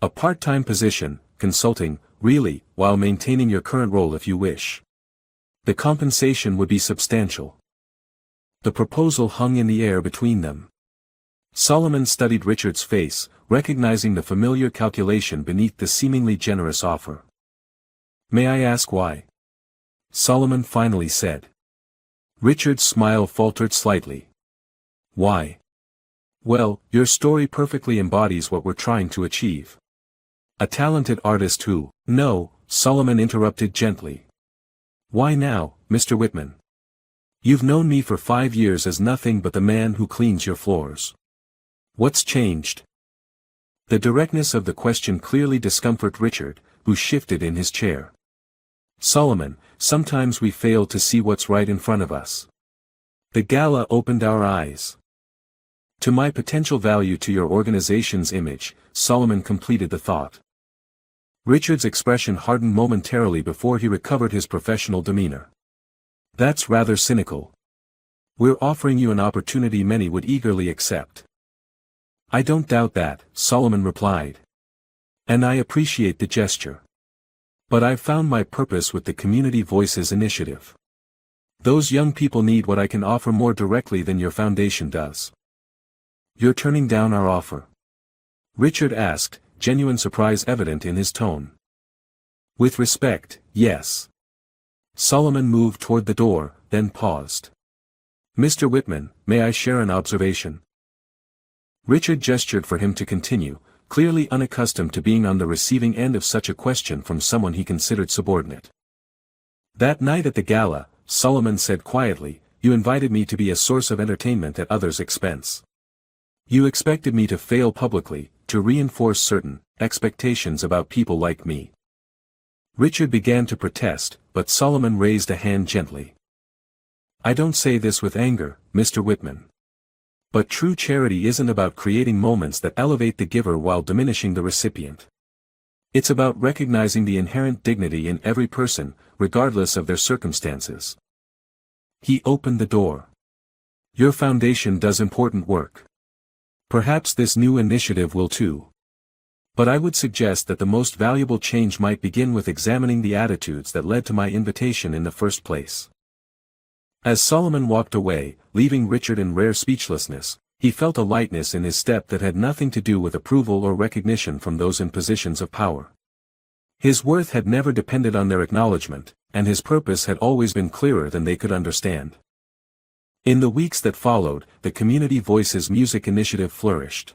A part-time position, consulting, really, while maintaining your current role if you wish. The compensation would be substantial. The proposal hung in the air between them. Solomon studied Richard's face, recognizing the familiar calculation beneath the seemingly generous offer. May I ask why? Solomon finally said. Richard's smile faltered slightly. Why? Well, your story perfectly embodies what we're trying to achieve. A talented artist who, no, Solomon interrupted gently. Why now, Mr. Whitman? You've known me for 5 years as nothing but the man who cleans your floors. What's changed? The directness of the question clearly discomforted Richard, who shifted in his chair. Solomon, sometimes we fail to see what's right in front of us. The gala opened our eyes. To my potential value to your organization's image, Solomon completed the thought. Richard's expression hardened momentarily before he recovered his professional demeanor. That's rather cynical. We're offering you an opportunity many would eagerly accept. I don't doubt that, Solomon replied. And I appreciate the gesture. But I've found my purpose with the Community Voices initiative. Those young people need what I can offer more directly than your foundation does. You're turning down our offer? Richard asked, genuine surprise evident in his tone. With respect, yes. Solomon moved toward the door, then paused. Mr. Whitman, may I share an observation? Richard gestured for him to continue, clearly unaccustomed to being on the receiving end of such a question from someone he considered subordinate. That night at the gala, Solomon said quietly, you invited me to be a source of entertainment at others' expense. You expected me to fail publicly, to reinforce certain expectations about people like me. Richard began to protest, but Solomon raised a hand gently. I don't say this with anger, Mr. Whitman. But true charity isn't about creating moments that elevate the giver while diminishing the recipient. It's about recognizing the inherent dignity in every person, regardless of their circumstances. He opened the door. Your foundation does important work. Perhaps this new initiative will too. But I would suggest that the most valuable change might begin with examining the attitudes that led to my invitation in the first place. As Solomon walked away, leaving Richard in rare speechlessness, he felt a lightness in his step that had nothing to do with approval or recognition from those in positions of power. His worth had never depended on their acknowledgement, and his purpose had always been clearer than they could understand. In the weeks that followed, the Community Voices Music Initiative flourished.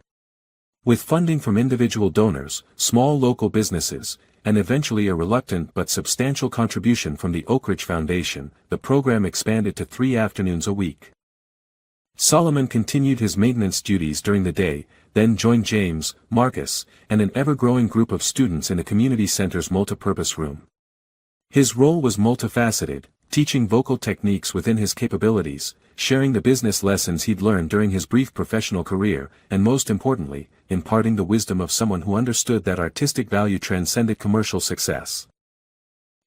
With funding from individual donors, small local businesses, and eventually a reluctant but substantial contribution from the Oak Ridge Foundation, the program expanded to 3 afternoons a week. Solomon continued his maintenance duties during the day, then joined James, Marcus, and an ever-growing group of students in the community center's multipurpose room. His role was multifaceted, teaching vocal techniques within his capabilities, sharing the business lessons he'd learned during his brief professional career, and most importantly, imparting the wisdom of someone who understood that artistic value transcended commercial success.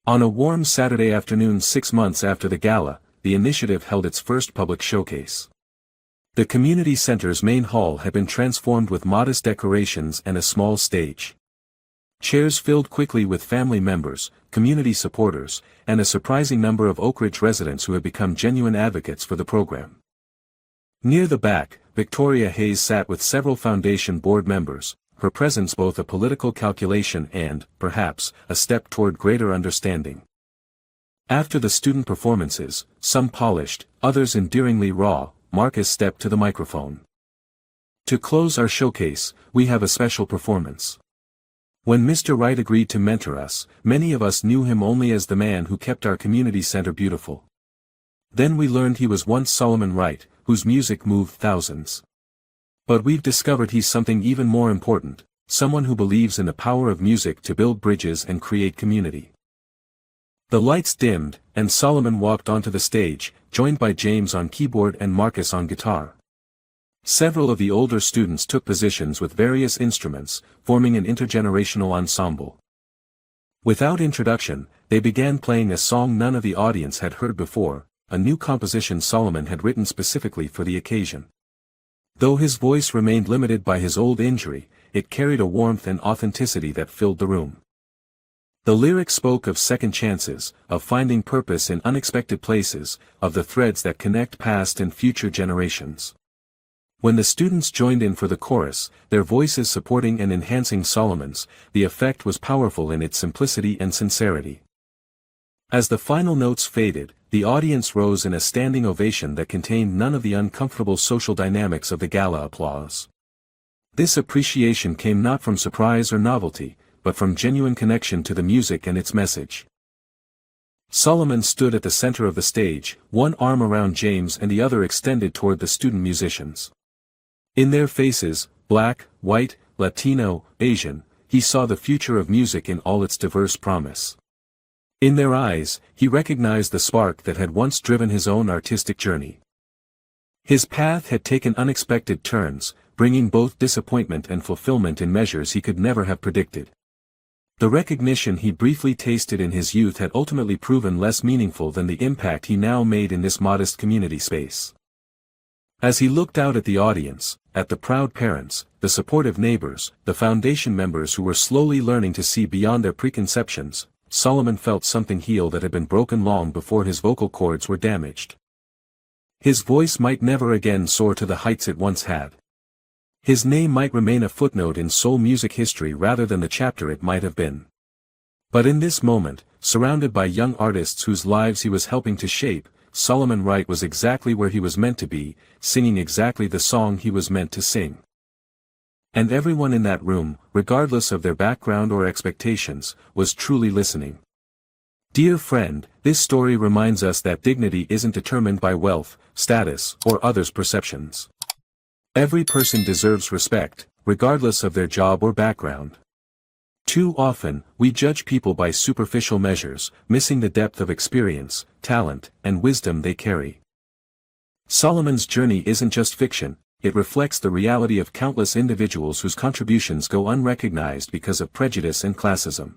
On a warm Saturday afternoon 6 months after the gala, the initiative held its first public showcase. The community center's main hall had been transformed with modest decorations and a small stage. Chairs filled quickly with family members, community supporters, and a surprising number of Oak Ridge residents who had become genuine advocates for the program. Near the back, Victoria Hayes sat with several foundation board members, her presence both a political calculation and, perhaps, a step toward greater understanding. After the student performances, some polished, others endearingly raw, Marcus stepped to the microphone. To close our showcase, we have a special performance. When Mr. Wright agreed to mentor us, many of us knew him only as the man who kept our community center beautiful. Then we learned he was once Solomon Wright, whose music moved thousands. But we've discovered he's something even more important, someone who believes in the power of music to build bridges and create community. The lights dimmed, and Solomon walked onto the stage, joined by James on keyboard and Marcus on guitar. Several of the older students took positions with various instruments, forming an intergenerational ensemble. Without introduction, they began playing a song none of the audience had heard before, a new composition Solomon had written specifically for the occasion. Though his voice remained limited by his old injury, it carried a warmth and authenticity that filled the room. The lyrics spoke of second chances, of finding purpose in unexpected places, of the threads that connect past and future generations. When the students joined in for the chorus, their voices supporting and enhancing Solomon's, the effect was powerful in its simplicity and sincerity. As the final notes faded, the audience rose in a standing ovation that contained none of the uncomfortable social dynamics of the gala applause. This appreciation came not from surprise or novelty, but from genuine connection to the music and its message. Solomon stood at the center of the stage, one arm around James and the other extended toward the student musicians. In their faces, black, white, Latino, Asian, he saw the future of music in all its diverse promise. In their eyes, he recognized the spark that had once driven his own artistic journey. His path had taken unexpected turns, bringing both disappointment and fulfillment in measures he could never have predicted. The recognition he briefly tasted in his youth had ultimately proven less meaningful than the impact he now made in this modest community space. As he looked out at the audience, at the proud parents, the supportive neighbors, the foundation members who were slowly learning to see beyond their preconceptions, Solomon felt something heal that had been broken long before his vocal cords were damaged. His voice might never again soar to the heights it once had. His name might remain a footnote in soul music history rather than the chapter it might have been. But in this moment, surrounded by young artists whose lives he was helping to shape, Solomon Wright was exactly where he was meant to be, singing exactly the song he was meant to sing. And everyone in that room, regardless of their background or expectations, was truly listening. Dear friend, this story reminds us that dignity isn't determined by wealth, status, or others' perceptions. Every person deserves respect, regardless of their job or background. Too often, we judge people by superficial measures, missing the depth of experience, talent, and wisdom they carry. Solomon's journey isn't just fiction, it reflects the reality of countless individuals whose contributions go unrecognized because of prejudice and classism.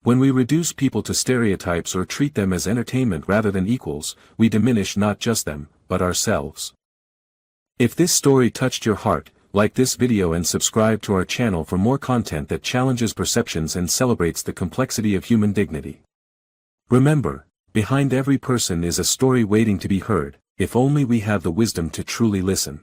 When we reduce people to stereotypes or treat them as entertainment rather than equals, we diminish not just them, but ourselves. If this story touched your heart, like this video and subscribe to our channel for more content that challenges perceptions and celebrates the complexity of human dignity. Remember, behind every person is a story waiting to be heard, if only we have the wisdom to truly listen.